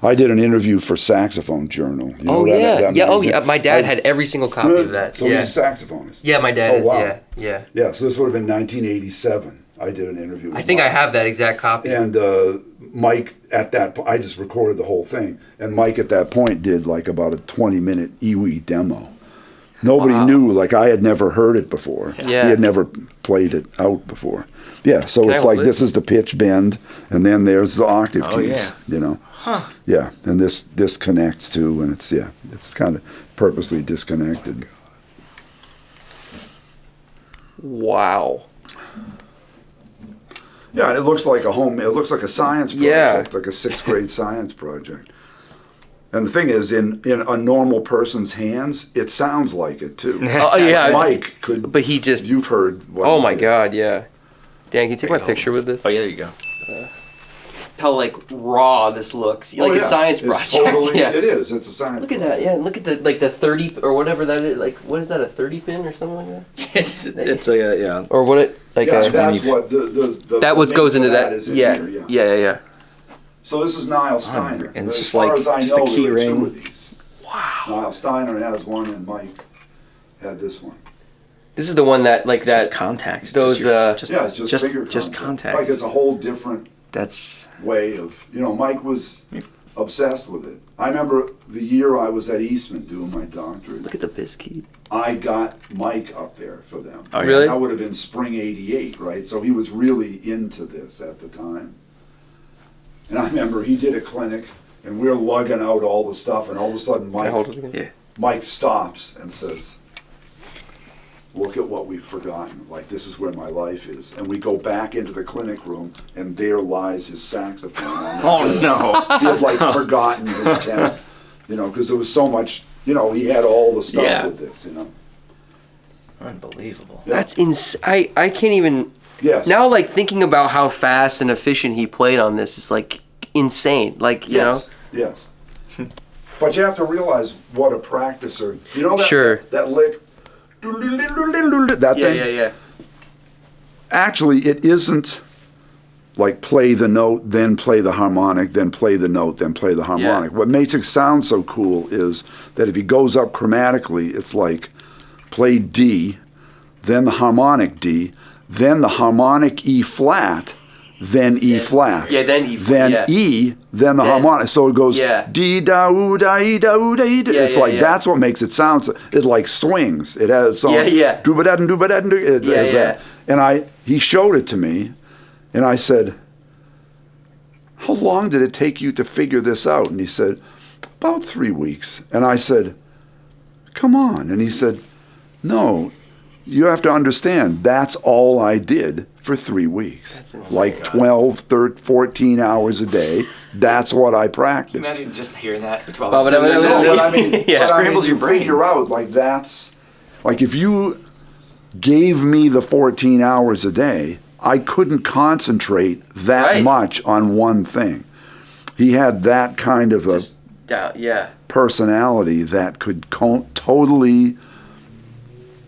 Speaker 1: I did an interview for Saxophone Journal. You know that
Speaker 2: My dad had every single copy of that.
Speaker 1: So he's a saxophonist.
Speaker 2: Yeah, my dad is.
Speaker 1: Wow.
Speaker 2: Yeah.
Speaker 1: Yeah, so this would have been 1987. I did an interview with
Speaker 2: I think
Speaker 1: Mike.
Speaker 2: I have that exact copy.
Speaker 1: And Mike at that point, I just recorded the whole thing. And Mike at that point did like about a 20-minute EWI demo. Nobody knew, like I had never heard it before.
Speaker 2: Yeah.
Speaker 1: He had never played it out before. Yeah, so
Speaker 2: Can
Speaker 1: it's
Speaker 2: I hold
Speaker 1: like
Speaker 2: it?
Speaker 1: this is the pitch bend, and then there's the octave keys,
Speaker 4: yeah.
Speaker 1: you know. Yeah, and this connects too, and it's kind of purposely disconnected.
Speaker 2: Wow.
Speaker 1: Yeah, and it looks like it looks like a science project, like a 6th grade science project. And the thing is, in a normal person's hands, it sounds like it too. Mike could.
Speaker 2: But he just.
Speaker 1: You've heard. What
Speaker 2: Oh
Speaker 1: he
Speaker 2: my
Speaker 1: did.
Speaker 2: God! Yeah. Dan, can you take my picture with this?
Speaker 4: Oh yeah, there you go.
Speaker 2: How like raw this looks, like
Speaker 1: Oh,
Speaker 2: a
Speaker 1: yeah.
Speaker 2: science
Speaker 1: It's
Speaker 2: project.
Speaker 1: Totally,
Speaker 2: yeah.
Speaker 1: It is. It's a science.
Speaker 2: Look at that. Yeah. Look at the 30 or whatever that is. Like what is that? A 30 pin or something like that?
Speaker 4: It's a yeah.
Speaker 2: Or what it like?
Speaker 1: Yeah,
Speaker 2: a,
Speaker 1: that's what the
Speaker 2: that what goes into that.
Speaker 1: Is in
Speaker 2: Yeah.
Speaker 1: here,
Speaker 2: Yeah.
Speaker 1: So this is Niall Steiner.
Speaker 4: And it's
Speaker 1: as
Speaker 4: just
Speaker 1: far
Speaker 4: like
Speaker 1: as I
Speaker 4: just
Speaker 1: know,
Speaker 4: a key
Speaker 1: there are 2
Speaker 4: ring.
Speaker 1: of these. Wow. Niall Steiner has one, and Mike had this one.
Speaker 2: This is the one that like that.
Speaker 4: Just contacts.
Speaker 2: Those
Speaker 1: Yeah, it's just finger
Speaker 4: just
Speaker 1: contact.
Speaker 4: contacts.
Speaker 1: Like it's a whole different
Speaker 4: That's
Speaker 1: way of, Mike was obsessed with it. I remember the year I was at Eastman doing my doctorate.
Speaker 2: Look at the biscuit.
Speaker 1: I got Mike up there for them.
Speaker 4: Oh, yeah.
Speaker 2: Really?
Speaker 1: That would have been spring '88, right? So he was really into this at the time. And I remember he did a clinic, and we were lugging out all the stuff, and all of a sudden
Speaker 2: Can I hold it again?
Speaker 1: Mike stops and says, "Look at what we've forgotten. Like, this is where my life is." And we go back into the clinic room, and there lies his saxophone on the
Speaker 4: oh no.
Speaker 1: He had like forgotten his tenor, because there was so much, he had all the stuff with this,
Speaker 4: Unbelievable.
Speaker 1: Yeah.
Speaker 2: That's insane. I can't even.
Speaker 1: Yes.
Speaker 2: Now, like thinking about how fast and efficient he played on this is like insane. Like you know.
Speaker 1: Yes. But you have to realize what a practicer. You know that
Speaker 2: Sure.
Speaker 1: that lick, that thing.
Speaker 2: Yeah.
Speaker 1: Actually, it isn't like play the note, then play the harmonic, then play the note, then play the harmonic. What makes it sound so cool is that if he goes up chromatically, it's like play D, then the harmonic D, then the harmonic E flat, then E flat.
Speaker 2: Yeah, then E flat,
Speaker 1: Then
Speaker 2: yeah.
Speaker 1: E, then the harmonic. So it goes D da oo da e da oo da e da. It's like that's what makes it sound. It like swings. It has its own doo-ba-da and doo-ba-da and it has that. And he showed it to me, and I said, "How long did it take you to figure this out?" And he said, "About 3 weeks." And I said, "Come on." And he said, "No, you have to understand, that's all I did for 3 weeks. Like 12, 13, 14 hours a day. That's what I practiced."
Speaker 4: Imagine just hearing that for 12
Speaker 2: But
Speaker 1: I mean,
Speaker 4: Scrambles your brain.
Speaker 1: Figure out, like, that's, like, if you gave me the 14 hours a day, I couldn't concentrate that much on one thing. He had that kind of personality that could totally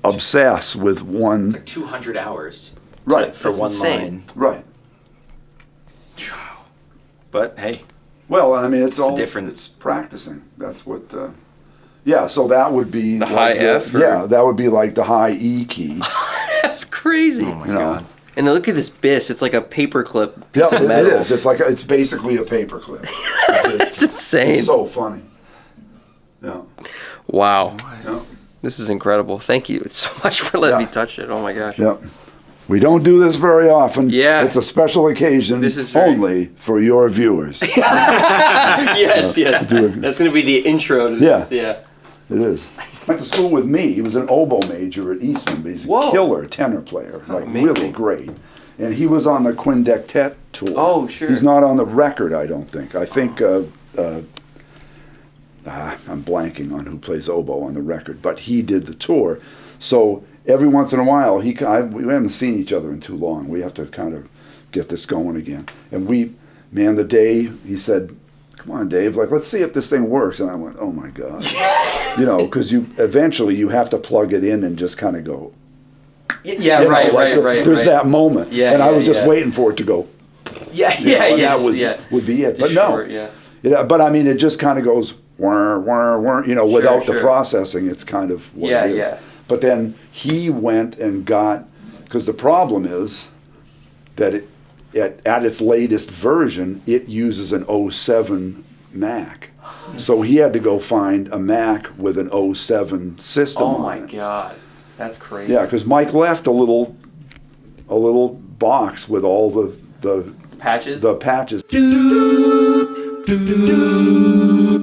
Speaker 1: obsess with one.
Speaker 4: Like 200 hours.
Speaker 1: Right.
Speaker 4: For one line.
Speaker 1: Right.
Speaker 4: But hey.
Speaker 1: Well, I mean, it's all
Speaker 4: different.
Speaker 1: It's practicing. That's what. So that would be
Speaker 2: the high F.
Speaker 1: Yeah, that would be like the high E key.
Speaker 2: That's crazy.
Speaker 4: Oh my God.
Speaker 2: And look at this bis. It's like a paperclip
Speaker 1: Yeah,
Speaker 2: piece of metal.
Speaker 1: it is. It's basically a paperclip.
Speaker 2: It's insane.
Speaker 1: It's so funny. Yeah.
Speaker 2: Wow.
Speaker 1: Yeah.
Speaker 2: This is incredible. Thank you so much for letting me touch it. Oh my gosh.
Speaker 1: Yep. We don't do this very often.
Speaker 2: Yeah.
Speaker 1: It's a special occasion
Speaker 2: This is
Speaker 1: only for your viewers.
Speaker 2: Yes. That's going to be the intro to this. Yeah.
Speaker 1: It is. Went to school with me. He was an oboe major at Eastman, but he's a killer tenor player, like really great. And he was on the Quindectet tour.
Speaker 2: Oh, sure.
Speaker 1: He's not on the record, I don't think. I think I'm blanking on who plays oboe on the record, but he did the tour. So every once in a while, we haven't seen each other in too long. We have to kind of get this going again. And the day he said, come on, Dave, like, let's see if this thing works. And I went, oh my God. Because eventually you have to plug it in and just kind of go.
Speaker 2: Yeah, right.
Speaker 1: There's that moment.
Speaker 2: Yeah,
Speaker 1: and I was just waiting for it to go.
Speaker 2: That
Speaker 1: would be it.
Speaker 2: Just
Speaker 1: but no.
Speaker 2: short,
Speaker 1: But I mean, it just kind of goes, whir, whir, whir, without the processing, it's kind of what it is.
Speaker 2: Yeah.
Speaker 1: But then he went and got, because the problem is that at its latest version, it uses an 07 Mac. So he had to go find a Mac with an 07 system on it.
Speaker 2: Oh my God, that's crazy.
Speaker 1: Yeah, because Mike left a little box with all the
Speaker 2: patches.
Speaker 1: The patches.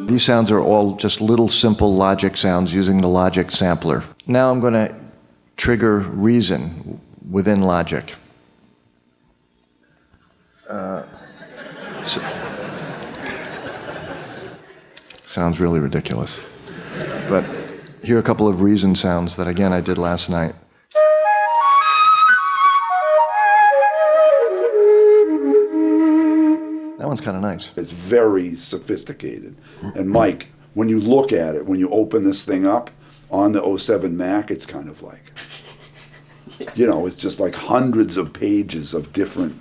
Speaker 5: These sounds are all just little simple logic sounds using the logic sampler. Now I'm going to trigger reason within logic. Sounds really ridiculous. But here are a couple of reason sounds that, again, I did last night. That one's kind of nice.
Speaker 1: It's very sophisticated. And Mike, when you look at it, when you open this thing up on the 07 Mac, it's kind of like, it's just like hundreds of pages of different,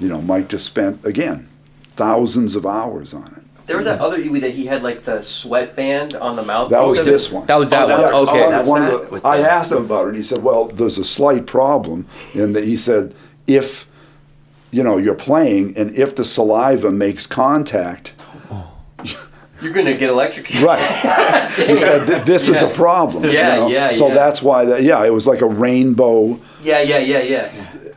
Speaker 1: Mike just spent, again, thousands of hours on it.
Speaker 2: There was that other EWI that he had like the sweatband on the mouth.
Speaker 1: That was this one.
Speaker 2: That was that one. Okay.
Speaker 1: I asked him about it, and he said, well, there's a slight problem. And he said, if, you're playing, and if the saliva makes contact,
Speaker 2: you're going to get electrocuted.
Speaker 1: Right. He said, this is a problem. So that's why, it was like a rainbow.
Speaker 2: Yeah.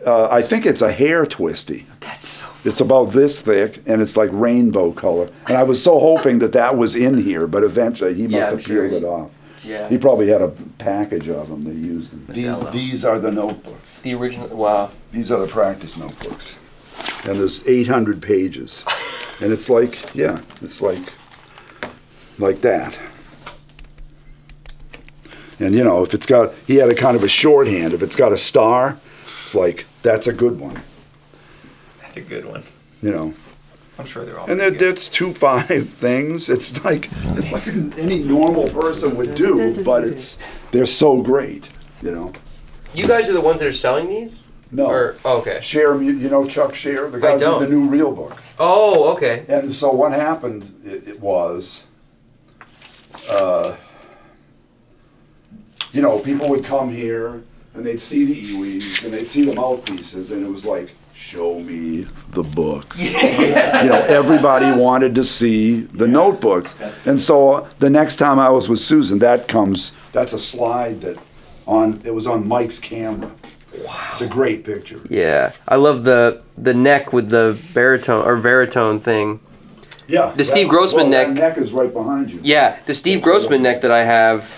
Speaker 1: I think it's a hair twisty.
Speaker 2: That's so funny.
Speaker 1: It's about this thick, and it's like rainbow color. And I was so hoping that was in here, but eventually he must have peeled it off.
Speaker 2: Yeah.
Speaker 1: He probably had a package of them. They used them. These are the notebooks.
Speaker 2: The original, wow.
Speaker 1: These are the practice notebooks. And there's 800 pages. And it's like, it's like that. And if it's got, he had a kind of a shorthand. If it's got a star, it's like, that's a good one.
Speaker 4: That's a good one. I'm sure they're all.
Speaker 1: And that's 2.5 things. It's like any normal person would do, but they're so great,
Speaker 2: You guys are the ones that are selling these?
Speaker 1: No.
Speaker 2: Okay.
Speaker 1: Cher, Chuck Cher, the guy who did the new Real book.
Speaker 2: Oh, okay.
Speaker 1: And so what happened? It was, people would come here and they'd see the EWIs and they'd see the mouthpieces, and it was like, show me the books. Everybody wanted to see the notebooks. And so the next time I was with Susan, that's a slide it was on Mike's camera. Wow. It's a great picture.
Speaker 2: Yeah. I love the neck with the baritone thing.
Speaker 1: Yeah.
Speaker 2: The Steve Grossman neck.
Speaker 1: That neck is right behind you.
Speaker 2: Yeah, the Steve Grossman neck that I have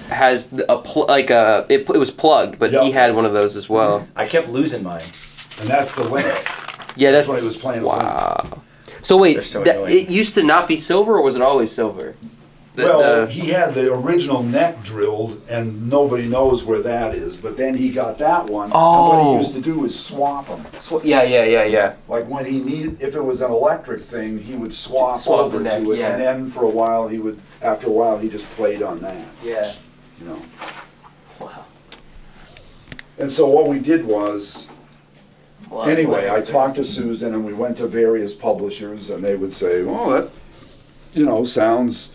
Speaker 2: has it was plugged, but he had one of those as well.
Speaker 4: I kept losing mine.
Speaker 1: And that's the link.
Speaker 2: Yeah, that's
Speaker 1: what he was playing.
Speaker 2: Wow. So wait, it used to not be silver, or was it always silver?
Speaker 1: He had the original neck drilled, and nobody knows where that is. But then he got that one.
Speaker 2: Oh.
Speaker 1: And what he used to do is swap them.
Speaker 2: Yeah.
Speaker 1: Like when if it was an electric thing, he would swap over
Speaker 2: the neck,
Speaker 1: to it, and then after a while, he just played on that.
Speaker 2: Yeah.
Speaker 1: Wow. And so what we did was. Anyway, I talked to Susan, and we went to various publishers, and they would say, well, that, sounds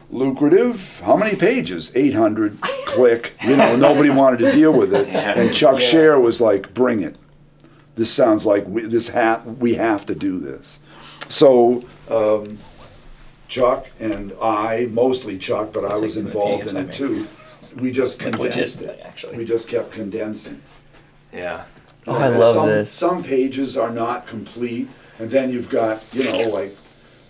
Speaker 1: lucrative. How many pages? 800, click. Nobody wanted to deal with it. And Chuck Cher was like, bring it. This sounds like we have to do this. So Chuck and I, mostly Chuck, but I was involved in it too, we just condensed it. Actually. We just kept condensing.
Speaker 4: Yeah.
Speaker 2: Oh, I love this.
Speaker 1: Some pages are not complete, and then you've got, like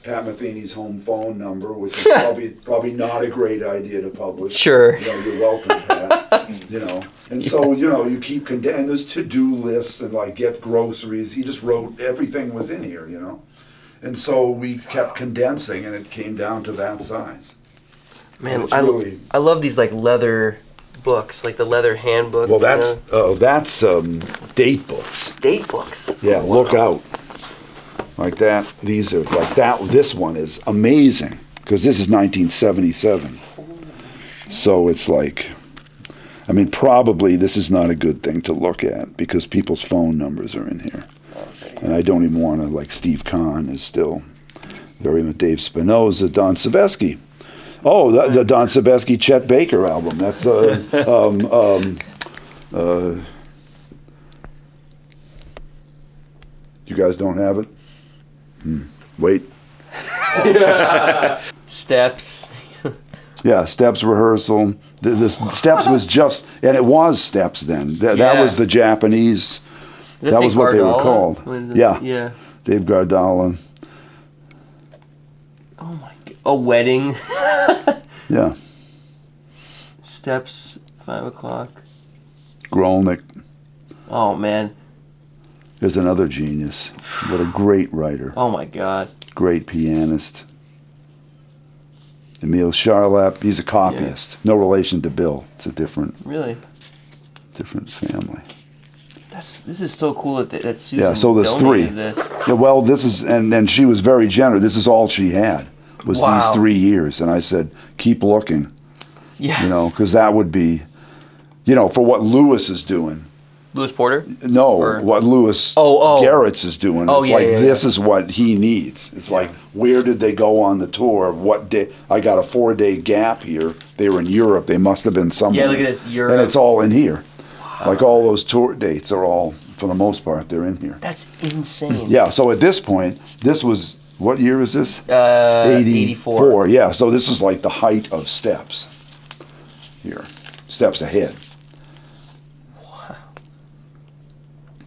Speaker 1: Pat Metheny's home phone number, which is probably not a great idea to publish.
Speaker 2: Sure.
Speaker 1: You're welcome, Pat. And so you keep condensing. There's to-do lists and like get groceries. He just wrote everything was in here, and so we kept condensing, and it came down to that size.
Speaker 2: Man, I love these like leather books, like the leather handbook.
Speaker 1: Well, that's date books.
Speaker 2: Date books.
Speaker 1: Yeah, look out. like that. These are like that. This one is amazing because this is 1977. So it's like, I mean, probably this is not a good thing to look at because people's phone numbers are in here. And I don't even want to, like Steve Kahn is still very much, Dave Spinoza, Don Sebesky. Oh, the Don Sebesky Chet Baker album. That's you guys don't have it? Wait.
Speaker 2: Steps.
Speaker 1: Yeah, Steps rehearsal. The Steps was just, and it was Steps then. That was the Japanese. That was what they were called. Yeah. Dave Gardala.
Speaker 2: Oh my God. A wedding.
Speaker 1: Yeah.
Speaker 2: Steps, 5 o'clock.
Speaker 1: Grolnick.
Speaker 2: Oh man.
Speaker 1: There's another genius. What a great writer.
Speaker 2: Oh my God.
Speaker 1: Great pianist. Emile Charlap, he's a copyist. No relation to Bill. It's a different family.
Speaker 2: This is so cool that Susan.
Speaker 1: Yeah, so there's 3.
Speaker 2: This.
Speaker 1: Yeah, well, this is, and then she was very generous. This is all she had was these 3 years, and I said, keep looking.
Speaker 2: Yeah.
Speaker 1: You know, because that would be, you know, for what Lewis is doing.
Speaker 2: Lewis Porter?
Speaker 1: No, what Lewis Garrett's is doing. It's this is what he needs. It's like, where did they go on the tour? What day? I got a 4-day gap here. They were in Europe. They must have been somewhere.
Speaker 2: Yeah, look at this, Europe.
Speaker 1: And it's all in here. Wow. Like all those tour dates are all, for the most part, they're in here.
Speaker 2: That's insane.
Speaker 1: Yeah, so at this point, this was, what year is this?
Speaker 2: 84.
Speaker 1: Yeah, so this is like the height of Steps here. Steps ahead.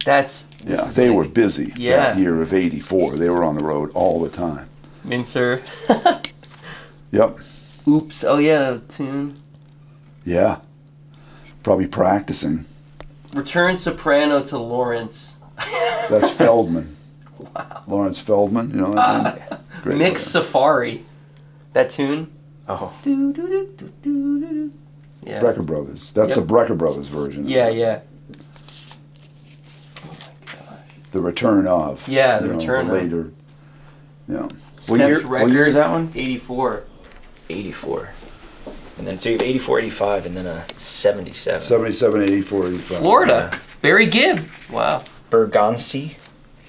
Speaker 1: They were busy that year of 84. They were on the road all the time.
Speaker 2: Mincer.
Speaker 1: Yep.
Speaker 2: Oops. Oh, yeah, tune.
Speaker 1: Yeah. Probably practicing.
Speaker 2: Return soprano to Lawrence.
Speaker 1: That's Feldman. Wow. Lawrence Feldman, you know that name?
Speaker 2: Mix Safari. That tune.
Speaker 4: Oh.
Speaker 2: Yeah.
Speaker 1: Brecker Brothers. That's the Brecker Brothers version.
Speaker 2: Yeah.
Speaker 1: The return of.
Speaker 2: Yeah, the return
Speaker 1: of. Later. Yeah.
Speaker 4: What year is that one?
Speaker 2: 84.
Speaker 4: 84. And then so you have 84, 85, and then a 77.
Speaker 1: 77, 84, 85.
Speaker 2: Florida. Yeah. Barry Gibb. Wow.
Speaker 4: Bergonzi.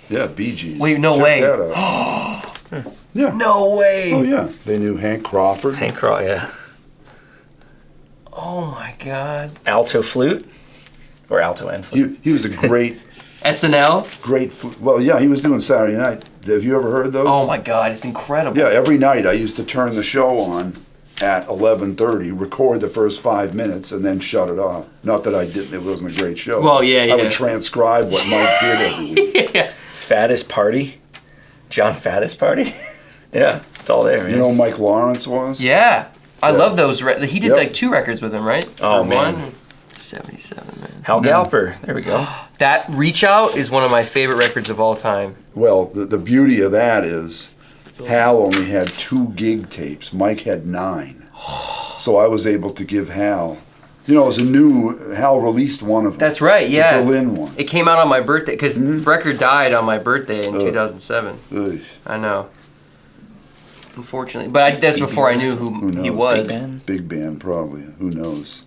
Speaker 1: Yeah, Bee Gees.
Speaker 2: Wait, no way.
Speaker 1: Yeah.
Speaker 2: No way.
Speaker 1: Oh, yeah. They knew Hank Crawford.
Speaker 4: Yeah.
Speaker 2: Oh, my God.
Speaker 4: Alto flute? Or alto and flute?
Speaker 1: He was a great...
Speaker 2: SNL?
Speaker 1: Great flute. Well, yeah, he was doing Saturday Night. Have you ever heard those?
Speaker 2: Oh, my God. It's incredible.
Speaker 1: Yeah, every night I used to turn the show on at 11:30, record the first 5 minutes, and then shut it off. Not that I didn't, it wasn't a great show.
Speaker 2: Well, yeah.
Speaker 1: I would transcribe what Mike did every week.
Speaker 2: Yeah.
Speaker 4: Fattest Party? John Fattest Party? Yeah, it's all there, man.
Speaker 1: You know who Mike Lawrence was?
Speaker 2: Yeah. I love those. He did like 2 records with him, right?
Speaker 4: Oh, man.
Speaker 2: 77, man.
Speaker 4: Hal Galper. There we go.
Speaker 2: That Reach Out is one of my favorite records of all time.
Speaker 1: Well, the beauty of that is Hal only had 2 gig tapes. Mike had 9. So I was able to give Hal, you know, it was Hal released one of them.
Speaker 2: That's right, yeah.
Speaker 1: The Berlin one.
Speaker 2: It came out on my birthday, because Brecker died on my birthday in 2007.
Speaker 1: Ugh.
Speaker 2: I know. Unfortunately. But that's before I knew who he was.
Speaker 1: Big band, probably. Who knows?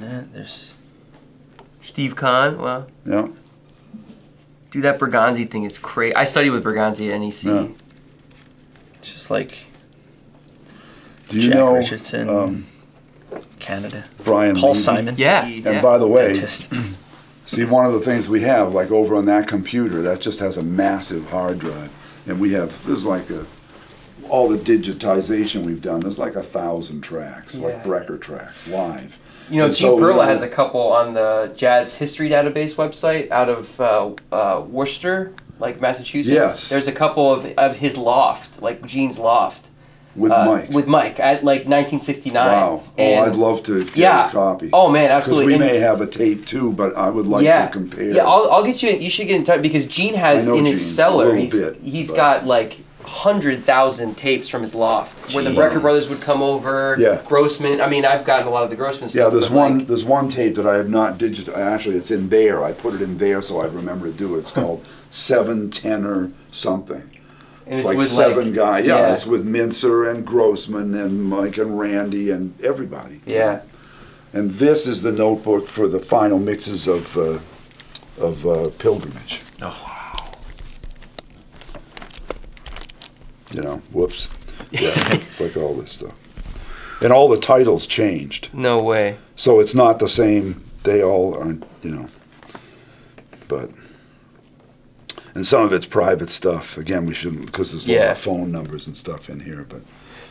Speaker 4: And there's
Speaker 2: Steve Kahn, well.
Speaker 1: Yeah.
Speaker 2: Dude, that Bergonzi thing is crazy. I studied with Bergonzi at NEC.
Speaker 1: Yeah.
Speaker 4: It's just like
Speaker 1: Jack
Speaker 4: Richardson, Canada.
Speaker 1: Brian
Speaker 4: Paul
Speaker 1: Levy.
Speaker 4: Simon.
Speaker 2: Yeah.
Speaker 1: And by the way, see, one of the things we have, like over on that computer, that just has a massive hard drive. And there's like all the digitization we've done, there's like 1,000 tracks, like Brecker tracks, live.
Speaker 2: You know, Gene Perla has a couple on the Jazz History Database website out of Worcester, like Massachusetts.
Speaker 1: Yes.
Speaker 2: There's a couple of his loft, like Gene's loft.
Speaker 1: With Mike.
Speaker 2: With Mike, at like 1969.
Speaker 1: Wow.
Speaker 2: And
Speaker 1: I'd love to get a copy.
Speaker 2: Oh, man, absolutely.
Speaker 1: Because we may have a tape too, but I would like to compare.
Speaker 2: Yeah, I'll get you should get in touch, because Gene has in his cellar, he's got like 100,000 tapes from his loft where the Brecker brothers would come over.
Speaker 1: Yeah.
Speaker 2: Grossman. I mean, I've gotten a lot of the Grossman stuff.
Speaker 1: Yeah, there's one tape that I have not digitized. Actually, it's in there. I put it in there so I remember to do it. It's called 7 Tenor something.
Speaker 2: And
Speaker 1: it's like
Speaker 2: with
Speaker 1: 7 guys. Yeah,
Speaker 2: yeah,
Speaker 1: it's with Mincer and Grossman and Mike and Randy and everybody.
Speaker 2: Yeah.
Speaker 1: And this is the notebook for the final mixes of Pilgrimage.
Speaker 4: Oh, wow.
Speaker 1: You know, whoops. Yeah, it's like all this stuff. And all the titles changed.
Speaker 2: No way.
Speaker 1: So it's not the same. They all aren't, you know. But, and some of it's private stuff. Again, we shouldn't, because there's a lot of phone numbers and stuff in here. But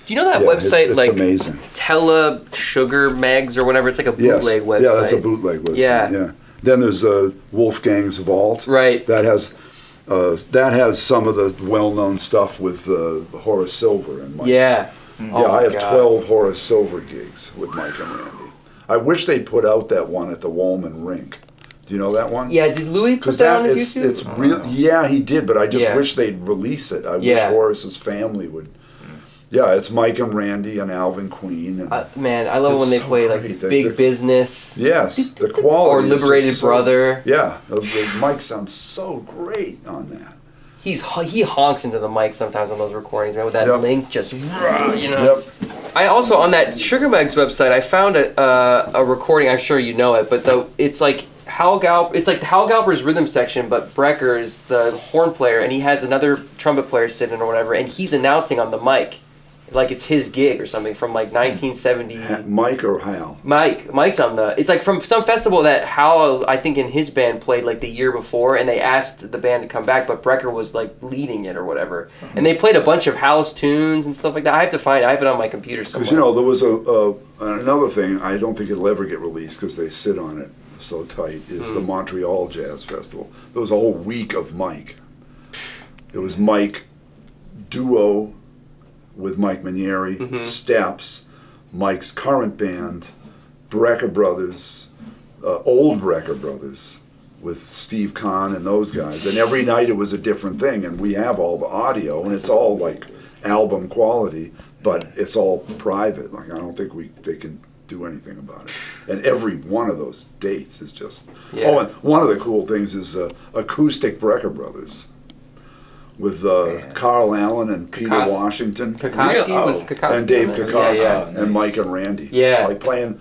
Speaker 2: do you know that
Speaker 1: yeah,
Speaker 2: website,
Speaker 1: it's
Speaker 2: like
Speaker 1: amazing.
Speaker 2: Tele Sugar Megs or whatever? It's like a bootleg website.
Speaker 1: Yeah, that's a bootleg website. Yeah. Then there's Wolfgang's Vault.
Speaker 2: Right.
Speaker 1: That has some of the well-known stuff with Horace Silver and Mike.
Speaker 2: Yeah.
Speaker 1: Yeah, I have 12 Horace Silver gigs with Mike and Randy. I wish they'd put out that one at the Woolman Rink. Do you know that one?
Speaker 2: Yeah, did Louis put that on his YouTube?
Speaker 1: It's real. Yeah, he did, but I just wish they'd release it. I wish Horace's family would. Yeah, it's Mike and Randy and Alvin Queen. And
Speaker 2: man, I love when they play like Big Business.
Speaker 1: Yes, the quality.
Speaker 2: Or Liberated Brother.
Speaker 1: Yeah, Mike sounds so great on that.
Speaker 2: He honks into the mic sometimes on those recordings, man, with that link just, you know.
Speaker 1: Yep.
Speaker 2: I also, on that Sugar Megs website, I found a recording, I'm sure you know it, but it's like Hal Galper's rhythm section, but Brecker is the horn player, and he has another trumpet player sitting or whatever, and he's announcing on the mic. Like it's his gig or something from like 1970.
Speaker 1: Mike or Hal?
Speaker 2: Mike's on it's like from some festival that Hal, I think in his band played like the year before, and they asked the band to come back, but Brecker was like leading it or whatever. And they played a bunch of Hal's tunes and stuff like that. I have it on my computer somewhere.
Speaker 1: Because, you know, there was another thing, I don't think it'll ever get released because they sit on it so tight, is the Montreal Jazz Festival. There was a whole week of Mike. It was Mike duo with Mike Manieri, Steps, Mike's current band, Brecker Brothers, old Brecker Brothers, with Steve Kahn and those guys. And every night it was a different thing, and we have all the audio, and it's all like album quality, but it's all private. Like I don't think they can do anything about it. And every one of those dates is just... Yeah. Oh, and one of the cool things is acoustic Brecker Brothers. With Carl Allen and Peter Washington.
Speaker 2: Kokoski was Kokoski.
Speaker 1: And Dave Kokoski and Mike and Randy.
Speaker 2: Yeah.
Speaker 1: Like playing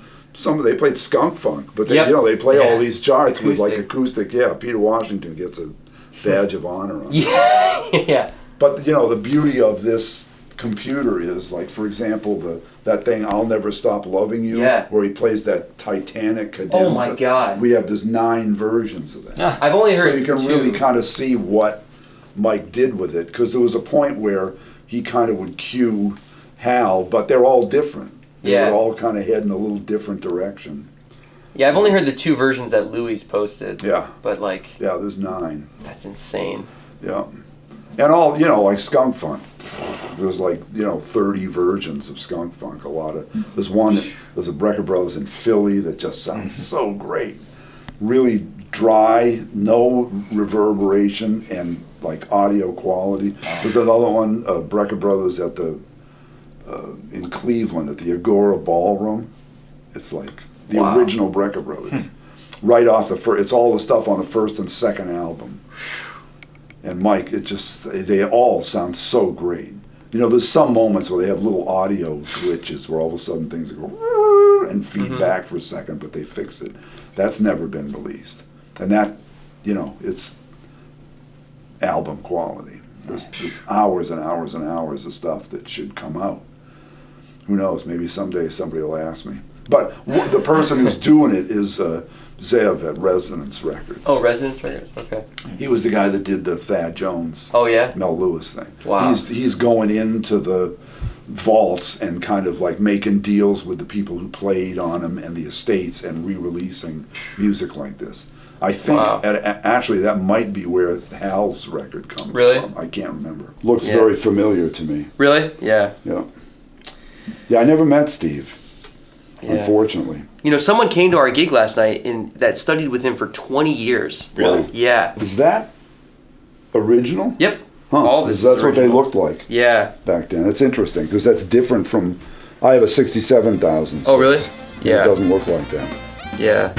Speaker 1: they played Skunk Funk, but they play all these charts with like acoustic. Yeah, Peter Washington gets a badge of honor on it.
Speaker 2: Yeah.
Speaker 1: But you know, the beauty of this computer is like, for example, that thing "I'll Never Stop Loving You," where he plays that Titanic cadenza.
Speaker 2: Oh my God.
Speaker 1: There's 9 versions of that.
Speaker 2: I've only heard
Speaker 1: so you can really kind of see what Mike did with it, because there was a point where he kind of would cue Hal, but they're all different. They would all kind of head in a little different direction.
Speaker 2: Yeah, I've only heard the 2 versions that Louis posted.
Speaker 1: Yeah.
Speaker 2: But like...
Speaker 1: Yeah, there's 9.
Speaker 2: That's insane.
Speaker 1: Yeah. And all, you know, like Skunk Funk. There's like, 30 versions of Skunk Funk. There's a Brecker Brothers in Philly that just sounds so great. Really dry, no reverberation, and like audio quality. There's another one, Brecker Brothers at in Cleveland at the Agora Ballroom. It's like the original Brecker Brothers. Right off it's all the stuff on the first and second album. And Mike, they all sound so great. You know, there's some moments where they have little audio glitches where all of a sudden things go and feed back for a second, but they fix it. That's never been released. And that, it's album quality. There's hours and hours and hours of stuff that should come out. Who knows? Maybe someday somebody will ask me. But the person who's doing it is Zev at Resonance Records.
Speaker 2: Oh, Resonance Records? Okay.
Speaker 1: He was the guy that did the Thad Jones, Mel Lewis thing.
Speaker 2: Wow.
Speaker 1: He's going into the vaults and kind of like making deals with the people who played on them and the estates and re-releasing music like this. I think actually that might be where Hal's record comes from. I can't remember. Looks very familiar to me.
Speaker 2: Really? Yeah.
Speaker 1: Yeah. Yeah, I never met Steve. Yeah. Unfortunately.
Speaker 2: Someone came to our gig last night that studied with him for 20 years.
Speaker 1: Really?
Speaker 2: Yeah.
Speaker 1: Is that original?
Speaker 2: Yep.
Speaker 1: Huh.
Speaker 2: All this
Speaker 1: That's what they looked like.
Speaker 2: Yeah.
Speaker 1: Back then. That's interesting because that's different from. I have a 67,000.
Speaker 2: Oh, really?
Speaker 1: Yeah. It doesn't look like that.
Speaker 2: Yeah.